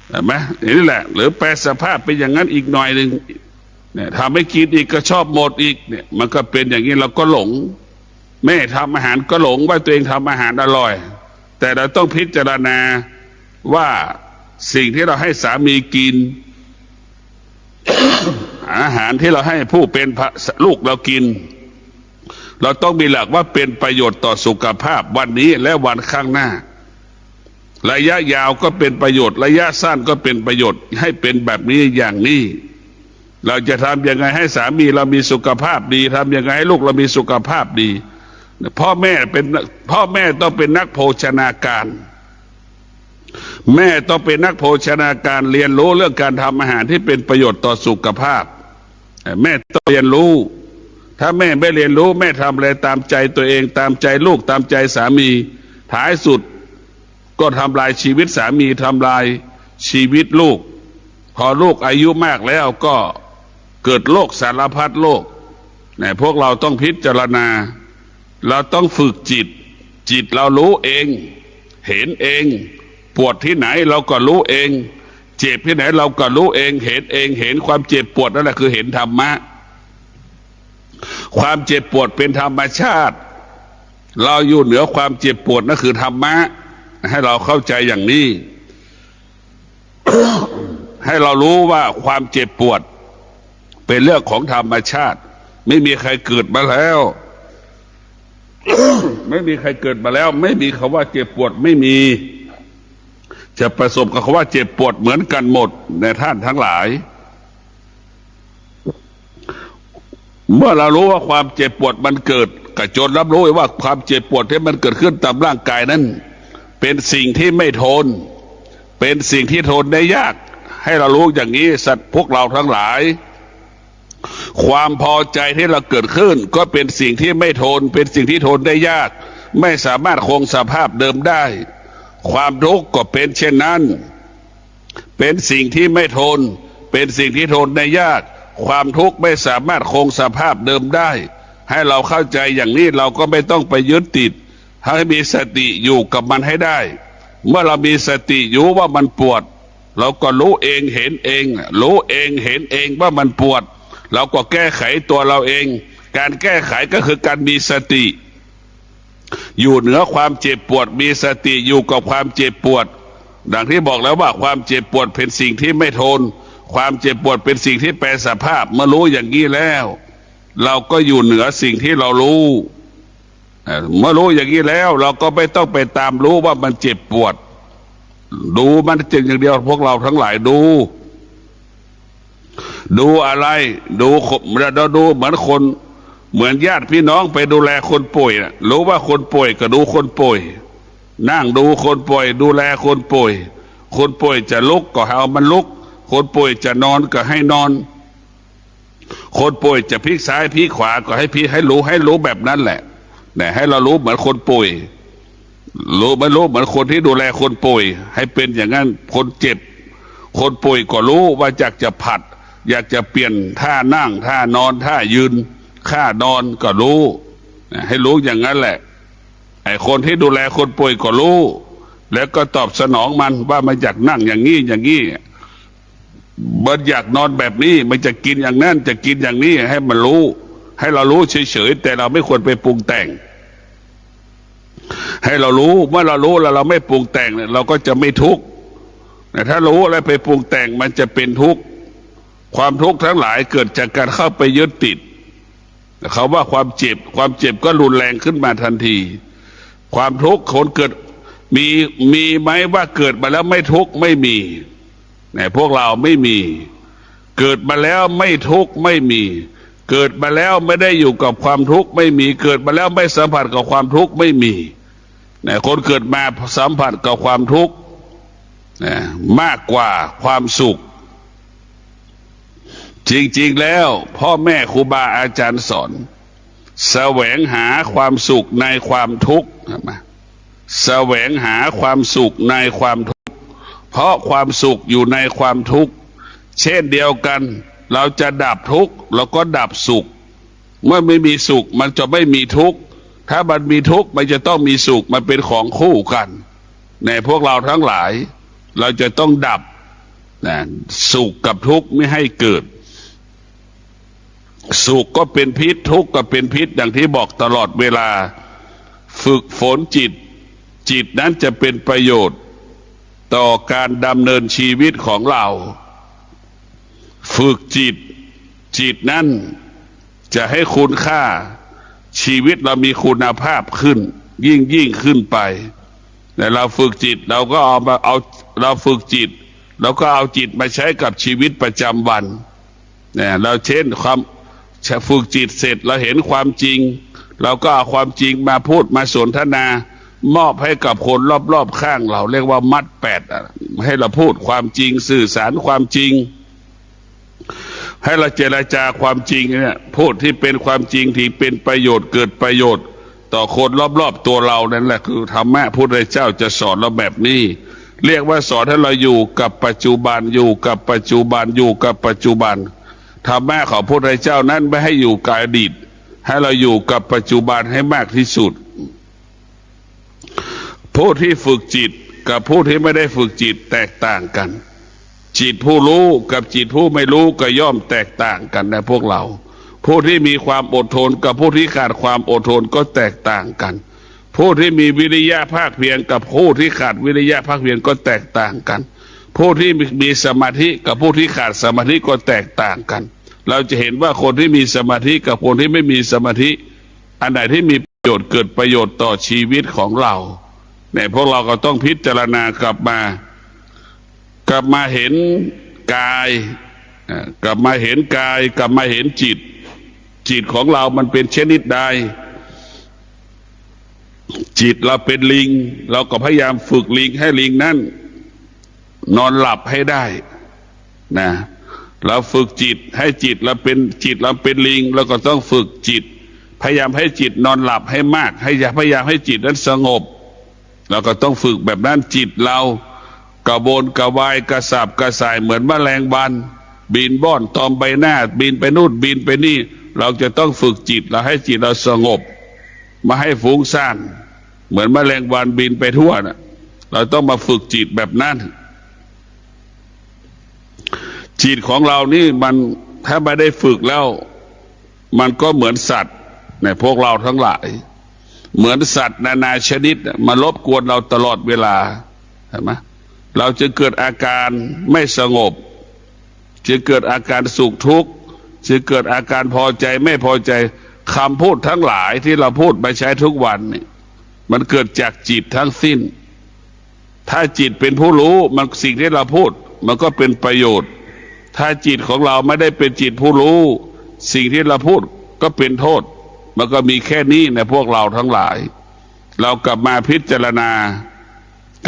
เห็นไหมนี่แหละหรือแปลสภาพเป็นอย่างนั้นอีกหน่อยหนึ่งเนี่ยทำให้กินอีกก็ชอบหมดอีกเนี่ยมันก็เป็นอย่างนี้เราก็หลงแม่ทำอาหารก็หลงว่าตัวเองทำอาหารอร่อยแต่เราต้องพิจารณาว่าสิ่งที่เราให้สามีกิน อาหารที่เราให้ผู้เป็นลูกเรากินเราต้องมีหลักว่าเป็นประโยชน์ต่อสุขภาพวันนี้และวันข้างหน้าระยะยาวก็เป็นประโยชน์ระยะสั้นก็เป็นประโยชน์ให้เป็นแบบนี้อย่างนี้เราจะทำยังไงให้สามีเรามีสุขภาพดีทำยังไงให้ลูกเรามีสุขภาพดีพ่อแม่ต้องเป็นนักโภชนาการแม่ต้องเป็นนักโภชนาการเรียนรู้เรื่องการทำอาหารที่เป็นประโยชน์ต่อสุขภาพแม่ต้องเรียนรู้ถ้าแม่ไม่เรียนรู้แม่ทำอะไรตามใจตัวเองตามใจลูกตามใจสามีท้ายสุดก็ทำลายชีวิตสามีทำลายชีวิตลูกพอลูกอายุมากแล้วก็เกิดโรคสารพัดโรคพวกเราต้องพิจารณาเราต้องฝึกจิตเรารู้เองเห็นเองปวดที่ไหนเราก็รู้เองเจ็บที่ไหนเราก็รู้เองเห็นเองเห็นความเจ็บปวดนั่นแหละคือเห็นธรรมะความเจ็บปวดเป็นธรรมชาติเราอยู่เหนือความเจ็บปวดนั่นคือธรรมะให้เราเข้าใจอย่างนี้ ให้เรารู้ว่าความเจ็บปวดเป็นเรื่องของธรรมชาติไม่มีใครเกิดมาแล้ว ไม่มีใครเกิดมาแล้วไม่มีคำว่าเจ็บปวดไม่มีจะประสบกับคำว่าเจ็บปวดเหมือนกันหมดในท่านทั้งหลายเมื่อเรารู้ว่าความเจ็บปวดมันเกิดก็จนรับรู้ว่าความเจ็บปวดที่มันเกิดขึ้นตามร่างกายนั้นเป็นสิ่งที่ไม่ทนเป็นสิ่งที่ทนได้ยาก ให้เรารู้อย่างนี้สัตว์พวกเราทั้งหลายความพอใจที่เราเกิดขึ้นก็เป็นสิ่งที่ไม่ทนเป็นสิ่งที่ทนได้ยากไม่สามารถคงสภาพเดิมได้ความทุกข์ก็เป็นเช่นนั้นเป็นสิ่งที่ไม่ทนเป็นสิ่งที่ทนได้ยากความทุกข์ไม่สามารถคงสภาพเดิมได้ให้เราเข้าใจอย่างนี้เราก็ไม่ต้องไปยึดติดให้มีสติอยู่กับมันให้ได้เมื่อเรามีสติอยู่ว่ามันปวดเราก็รู้เองเห็นเองรู้เองเห็นเองว่ามันปวดเราก็แก้ไขตัวเราเองการแก้ไขก็คือการมีสติอยู่เหนือความเจ็บปวดมีสติอยู่กับความเจ็บปวดดังที่บอกแล้วว่าความเจ็บปวดเป็นสิ่งที่ไม่ทนความเจ็บปวดเป็นสิ่งที่แปรสภาพเมื่อรู้อย่างนี้แล้วเราก็อยู่เหนือสิ่งที่เรารู้เมื่อรู้อย่างนี้แล้วเราก็ไม่ต้องไปตามรู้ว่ามันเจ็บปวดดูมันเจ็บอย่างเดียวพวกเราทั้งหลายดูอะไรดูเราดูเหมือนคนเหมือนญาติพี่น้องไปดูแลคนป่วยนะรู้ว่าคนป่วยก็ดูคนป่วยนั่งดูคนป่วยดูแลคนป่วยคนป่วยจะลุกก็ให้เอามันลุกคนป่วยจะนอนก็ให้นอนคนป่วยจะพลิกซ้ายพลิกขวาก็ให้พลิกให้รู้แบบนั้นแหละเนี่ยให้เรารู้เหมือนคนป่วยรู้เหมือนคนที่ดูแลคนป่วยให้เป็นอย่างนั้นคนเจ็บคนป่วยก็รู้ว่าอยากจะผัดอยากจะเปลี่ยนท่านั่งท่านอนท่ายืนท่านอนก็รู้ให้รู้อย่างนั้นแหละไอ้คนที่ดูแลคนป่วยก็รู้แล้วก็ตอบสนองมันว่ามันอยากนั่งอย่างนี้มันอยากนอนแบบนี้มันจะกินอย่างนั้นจะกินอย่างนี้ให้มันรู้ให้เรารู้เฉยๆแต่เราไม่ควรไปปรุงแต่งให้เรารู้เมื่อเรารู้แล้วเราไม่ปรุงแต่งเนี่ยเราก็จะไม่ทุกข์แต่ถ้ารู้แล้วไปปรุงแต่งมันจะเป็นทุกข์ความทุกข์ทั้งหลายเกิดจากการเข้าไปยึดติดเขาว่าความเจ็บก็รุนแรงขึ้นมาทันทีความทุกข์คนเกิดมีไหมว่าเกิดมาแล้วไม่ทุกข์ไม่มีเนี่ยพวกเราไม่มีเกิดมาแล้วไม่ทุกข์ไม่มีเกิดมาแล้วไม่ได้อยู่กับความทุกข์ไม่มีเกิดมาแล้วไม่สัมผัสกับความทุกข์ไม่มีเนี่ยคนเกิดมาสัมผัสกับความทุกข์มากกว่าความสุขจริงๆแล้วพ่อแม่ครูบาอาจารย์สอนแสวงหาความสุขในความทุกข์แสวงหาความสุขในความทุกข์เพราะความสุขอยู่ในความทุกข์เช่นเดียวกันเราจะดับทุกข์เราก็ดับสุขเมื่อไม่มีสุขมันจะไม่มีทุกข์ถ้ามันมีทุกข์มันจะต้องมีสุขมันเป็นของคู่กันในพวกเราทั้งหลายเราจะต้องดับสุขกับทุกข์ไม่ให้เกิดสุขก็เป็นพิษทุกข์ก็เป็นพิษอย่างที่บอกตลอดเวลาฝึกฝนจิตนั้นจะเป็นประโยชน์ต่อการดำเนินชีวิตของเราฝึกจิตนั้นจะให้คุณค่าชีวิตเรามีคุณภาพขึ้นยิ่งขึ้นไปแต่เราฝึกจิตเราก็เราฝึกจิตเราก็เอาจิตมาใช้กับชีวิตประจำวันเนี่ยเราเช่นฝึกจิตเสร็จเราเห็นความจริงเราก็เอาความจริงมาพูดมาสนทนามอบให้กับคนรอบๆข้างเราเรียกว่ามัดแปดให้เราพูดความจริงสื่อสารความจริงให้เราเจรจาความจริงเนี่ยพูดที่เป็นความจริงที่เป็นประโยชน์เกิดประโยชน์ต่อคนรอบๆตัวเรานั่นแหละคือธรรมะพระพุทธเจ้าจะสอนเราแบบนี้เรียกว่าสอนให้เราอยู่กับปัจจุบันอยู่กับปัจจุบันอยู่กับปัจจุบันธรรมะของพระพุทธเจ้านั้นไม่ให้อยู่กับอดีตให้เราอยู่กับปัจจุบันให้มากที่สุดผู้ที่ฝึกจิตกับผู้ที่ไม่ได้ฝึกจิตแตกต่างกันจิตผู้รู้กับจิตผู้ไม่รู้ก็ย่อมแตกต่างกันนะพวกเราผู้ที่มีความอดทนกับผู้ที่ขาดความอดทนก็แตกต่างกันผู้ที่มีวิริยะภาคเพียรกับผู้ที่ขาดวิริยะภาคเพียรก็แตกต่างกันผู้ที่มีสมาธิกับผู้ที่ขาดสมาธิก็แตกต่างกันเราจะเห็นว่าคนที่มีสมาธิกับคนที่ไม่มีสมาธิอันไหนที่มีประโยชน์เกิดประโยชน์ต่อชีวิตของเราเนี่ยพวกเราก็ต้องพิจารณากลับมาเห็นกายกลับมาเห็นกายกลับมาเห็นจิตของเรามันเป็นชนิดใดจิตเราเป็นลิงเราก็พยายามฝึกลิงให้ลิงนั้นนอนหลับให้ได้ นะเราฝึกจิตให้จิตเราเป็นลิงเราก็ต้องฝึกจิตพยายามให้จิตนอนหลับให้มากพยายามให้จิตนั้นสงบเราก็ต้องฝึกแบบนั้นจิตเรากระโบนกระวายกระสับกระส่ายเหมือนแมลงวันบินบ้อนตอมใบหน้าบินไปนู่นบินไปนี่เราจะต้องฝึกจิตเราให้จิตเราสงบมาให้ฟุ้งซ่านเหมือนแมลงวันบินไปทั่วนะเราต้องมาฝึกจิตแบบนั้นจิตของเรานี่มันถ้าไม่ได้ฝึกแล้วมันก็เหมือนสัตว์ในพวกเราทั้งหลายเหมือนสัตว์นานาชนิดมารบกวนเราตลอดเวลาเห็นไหมเราจะเกิดอาการไม่สงบจะเกิดอาการสุขทุกข์จะเกิดอาการพอใจไม่พอใจคำพูดทั้งหลายที่เราพูดไปใช้ทุกวันนี่มันเกิดจากจิตทั้งสิ้นถ้าจิตเป็นผู้รู้มันสิ่งที่เราพูดมันก็เป็นประโยชน์ถ้าจิตของเราไม่ได้เป็นจิตผู้รู้สิ่งที่เราพูดก็เป็นโทษมันก็มีแค่นี้ในพวกเราทั้งหลายเรากลับมาพิจารณา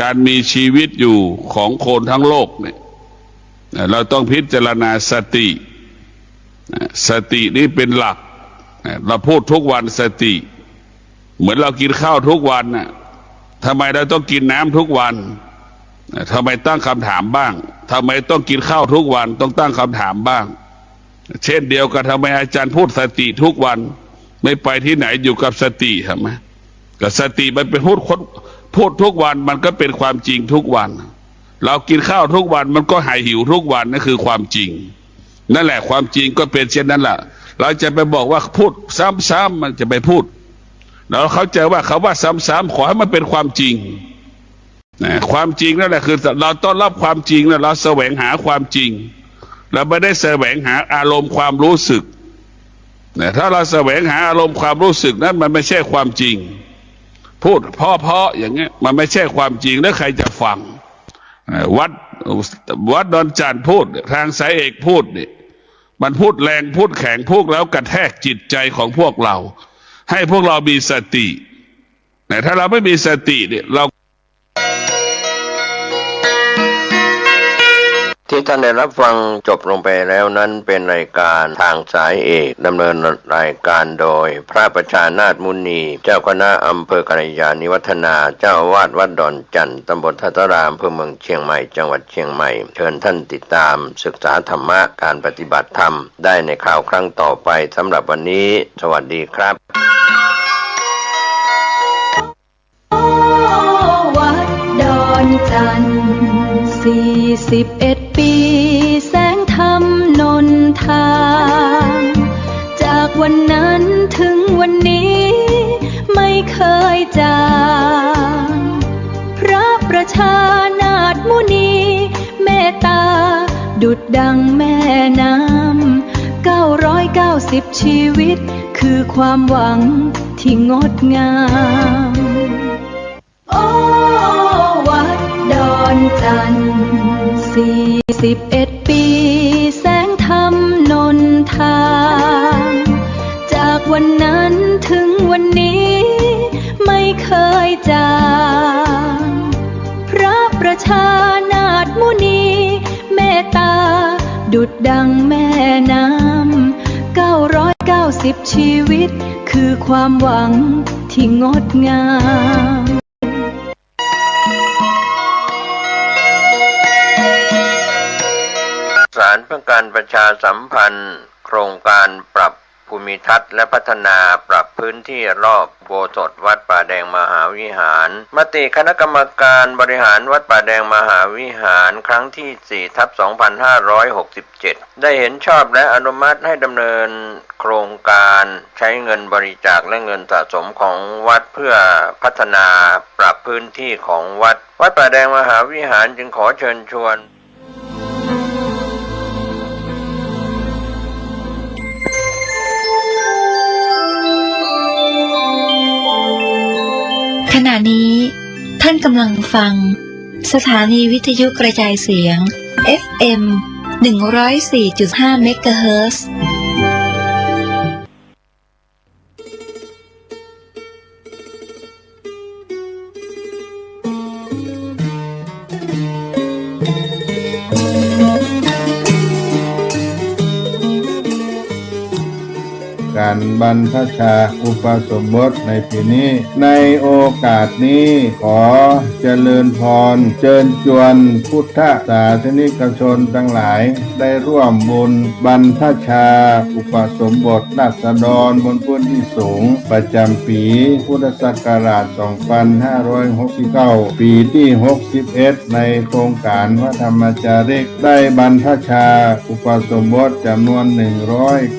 การมีชีวิตอยู่ของคนทั้งโลกเนี่ยเราต้องพิจารณาสตินี่เป็นหลักเราพูดทุกวันสติเหมือนเรากินข้าวทุกวันน่ะทำไมเราต้องกินน้ำทุกวันทำไมตั้งคำถามบ้างทำไมต้องกินข้าวทุกวันต้องตั้งคำถามบ้างเช่นเดียวกันทำไมอาจารย์พูดสติทุกวันไม่ไปที่ไหนอยู่กับสติใช่ไหมกับสติมันเป็นพูดทุกวันมันก็เป็นความจริงทุกวันเรากินข้าวทุกวันมันก็หายหิวทุกวันนั่นคือความจริงนั่นแหละความจริงก็เป็นเช่นนั้นแหละเราจะไปบอกว่าพูดซ้ำๆมันจะไปพูดเราเข้าใจว่าเขาว่าซ้ำๆขอให้มันเป็นความจริงความจริงนั่นแหละคือเราต้อนรับความจริงแล้วเราแสวงหาความจริงเราไม่ได้แสวงหาอารมณ์ความรู้สึกถ้าเราแสวงหาอารมณ์ความรู้สึกนั้นมันไม่ใช่ความจริงพูดเพราะอย่างเงี้ยมันไม่ใช่ความจริงแล้วใครจะฟังวัดดอนจันทร์พูดทางสายเอกพูดเนี่ยมันพูดแรงพูดแข็งพูดแล้วกระแทกจิตใจของพวกเราให้พวกเรามีสติแต่ถ้าเราไม่มีสติเนี่ยเราที่ท่านได้รับฟังจบลงไปแล้วนั้นเป็นรายการทางสายเอกดำเนินรายการโดยพระประชานาถมุนีเจ้าคณะอำเภอกัลยาณิวัฒนาเจ้าอาวาสวัดดอนจันทร์ตำบลทัตรามอำเภอเมืองเชียงใหม่จังหวัดเชียงใหม่เชิญท่านติดตามศึกษาธรรมะการปฏิบัติธรรมได้ในข่าวครั้งต่อไปสำหรับวันนี้สวัสดีครับวัดดอนจันทร์41 ปีแสงธรรมนนทางจากวันนั้นถึงวันนี้ไม่เคยจางพระประชานาถมุนีเมตตาดุจดังแม่น้ำ990ชีวิตคือความหวังที่งดงามโอ้วัดดอนจันทร์41 ปีแสงธรรมนนทางจากวันนั้นถึงวันนี้ไม่เคยจางพระประชานาถมุนีเมตตาดุจดังแม่น้ำ990ชีวิตคือความหวังที่งดงามสารเพื่อการประชาสัมพันธ์โครงการปรับภูมิทัศน์และพัฒนาปรับพื้นที่รอบอุโบสถวัดป่าแดงมหาวิหารมติคณะกรรมการบริหารวัดป่าแดงมหาวิหารครั้งที่ 4/2567 ได้เห็นชอบและอนุมัติให้ดำเนินโครงการใช้เงินบริจาคและเงินสะสมของวัดเพื่อพัฒนาปรับพื้นที่ของวัดป่าแดงมหาวิหารจึงขอเชิญชวนขณะนี้ท่านกำลังฟังสถานีวิทยุกระจายเสียง FM 104.5 เมกะเฮิรตซ์ การบรรพชาอุปสมบทในปีนี้ในโอกาสนี้ขอเจริญพรเชิญชวนพุทธศาสนิกชนทั้งหลายได้ร่วมบุญบรรพชาอุปสมบทราษฎรบนพื้นที่สูงประจำปีพุทธศักราช 2569 ปีที่ 61 ในโครงการพระธรรมจาริกได้บรรพชาอุปสมบทจำนวน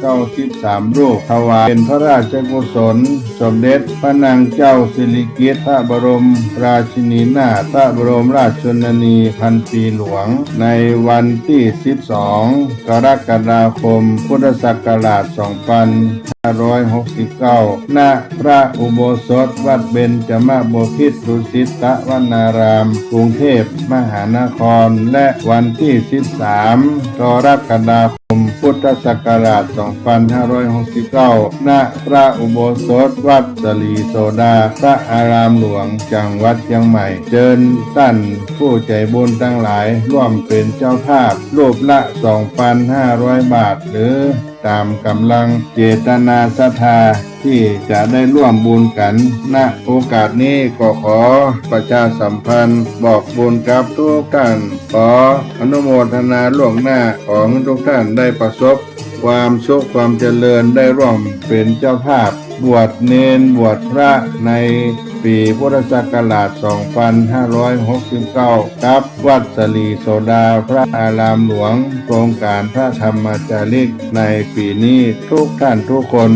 193 รูปถวายเป็นพระราชกุศลสมเด็จพระนางเจ้าสิริกิติ์พระบรมราชินีนาถพระบรมราชชนนีพันปีหลวงในวันที่ 12 กรกฎาคม พุทธศักราช 2569 ณ พระอุโบสถวัดเบญจมบพิตรดุสิตวนารามกรุงเทพมหานครและวันที่ 13 กรกฎาคม พุทธศักราช 2569 ณ พระอุโบสถวัดสลีโสดาพระอารามหลวงจังหวัดเชียงใหม่เชิญท่านผู้ใจบุญทั้งหลายร่วมเป็นเจ้าภาพรูปละ 2,500 บาทหรือตามกำลังเจตนาศรัทธาที่จะได้ร่วมบุญกันณโอกาสนี้ก็ขอประชาสัมพันธ์บอกบุญกับทุกท่านขออนุโมทนาล่วงหน้าของทุกท่านได้ประสบความสุขความเจริญได้ร่วมเป็นเจ้าภาพบวชเนนบวชพระในปีพุทธศักราช 2569 กับวัดสลีโสดาพระอารามหลวงโครงการพระธรรมจาริกในปีนี้ทุกท่านทุกคน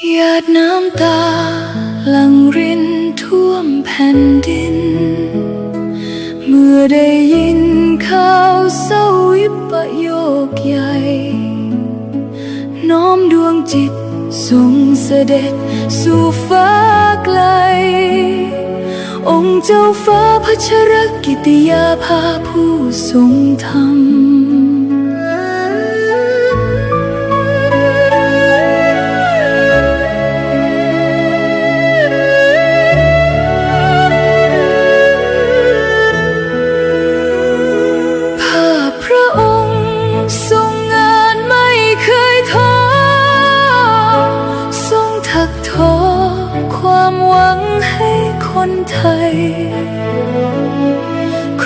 หยาดน้ำตาหลั่งรินท่วมแผ่นดินเมื่อได้ยินข่าวเศร้าวิปโยคใหญ่น้อมดวงจิตส่งเสด็จสู่ฟ้าไกลองค์เจ้าฟ้าพัชรกิติยาภาผู้ทรงธรรม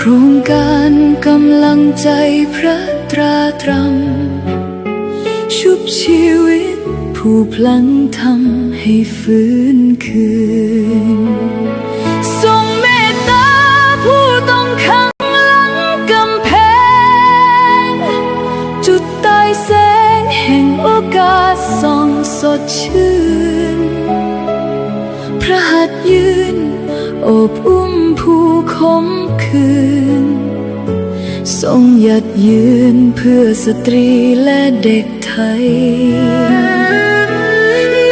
โครงการกำลังใจพระตราตรำชุบชีวิตผู้พลังทำให้ฟื้นคืนทรงเมตตาผู้ต้อง ากาศส่องสดชื่นพระหัตถ์ยืนโอบอุ้มผู้ขมขื่นทรงหยัดยืนเพื่อสตรีและเด็กไทย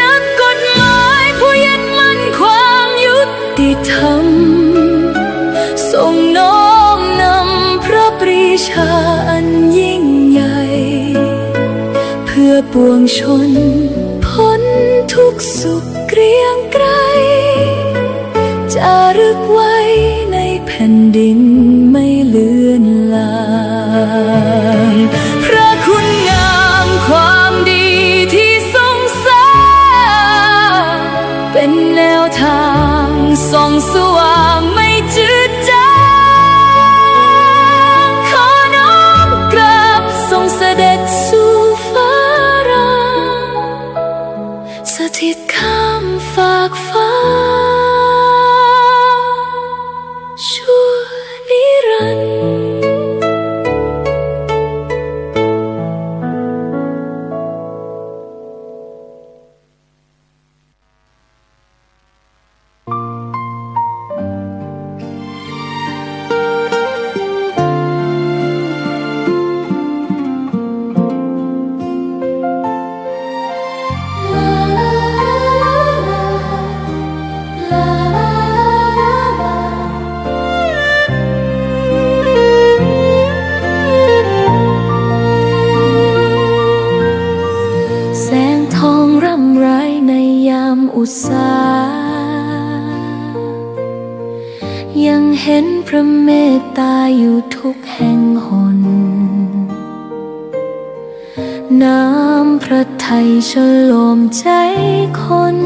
นักกฎหมายผู้ยึดมั่นความยุติธรรมทรงน้อมนำพระปรีชาอันยิ่งใหญ่เพื่อปวงชนพ้นทุกสุขเกรียงไกรจารึกไว้ในแผ่นดินไม่เลือนลางพระคุณงามความดีที่ทรงสร้างเป็นแนวทางส่องสว่างไม่จืดจางขอน้อมกราบทรงเสด็จสู่ฟ้าราสถิตข้ามฝากฟ้าชั่วนิรันดร์อุตสายังเห็นพระเมตตาอยู่ทุกแห่งหนน้ำพระทัยฉโลมใจคน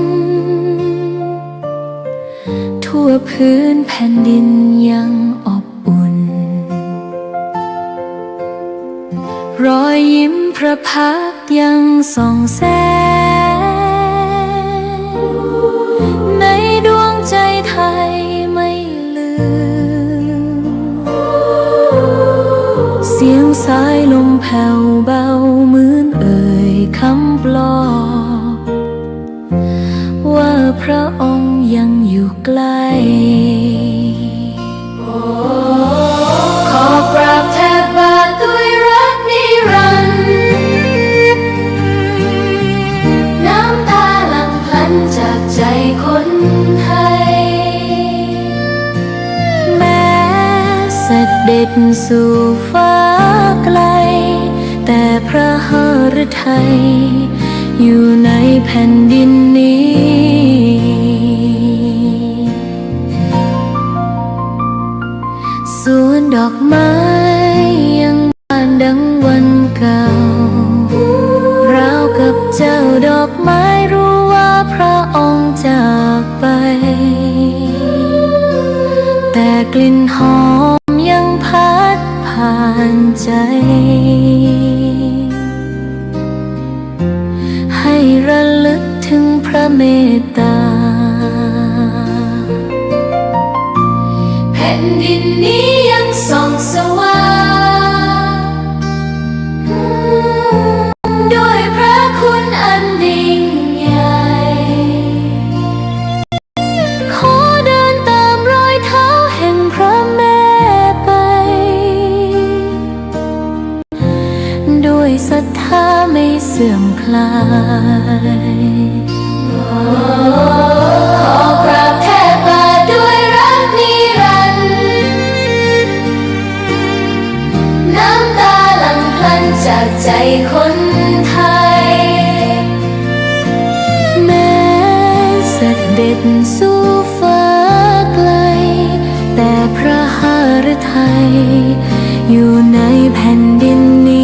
ทั่วพื้นแผ่นดินยังอบอุ่นรอยยิ้มพระพักตร์ยังส่องแสงในดวงใจไทยไม่ลืมเสียงสายลมแผ่วเบาเหมือนเอ่ยคำปลอบว่าพระองค์ยังอยู่ใกล้ขอกราบแทบบาทด้วยรักนิรันดร์น้ำตาหลั่งพลันจากใจคนไทยแม้เสด็จสู่ฟ้าไกลแต่พระหฤทัยอยู่ในแผ่นดินนี้สวนดอกไม้ยังบานดังวันเก่าราวกับเจ้าดอกไม้รู้ว่าพระองค์จากไปแต่กลิ่นหอมยังพัดผ่านใจให้ระลึกถึงพระเมตตาแผ่นดินนี้ยังส่องสว่างด้วยพระคุณอันยิ่งใหญ่ขอเดินตามรอยเท้าแห่งพระแม่ไปด้วยศรัทธาไม่เสื่อมคลายขอกราบแทบบาทด้วยรักนิรันดร์น้ำตาหลั่งพลันจากใจคนไทยแม้เสด็จสู่ฟ้าไกลแต่พระหฤทัยอยู่ในแผ่นดินนี้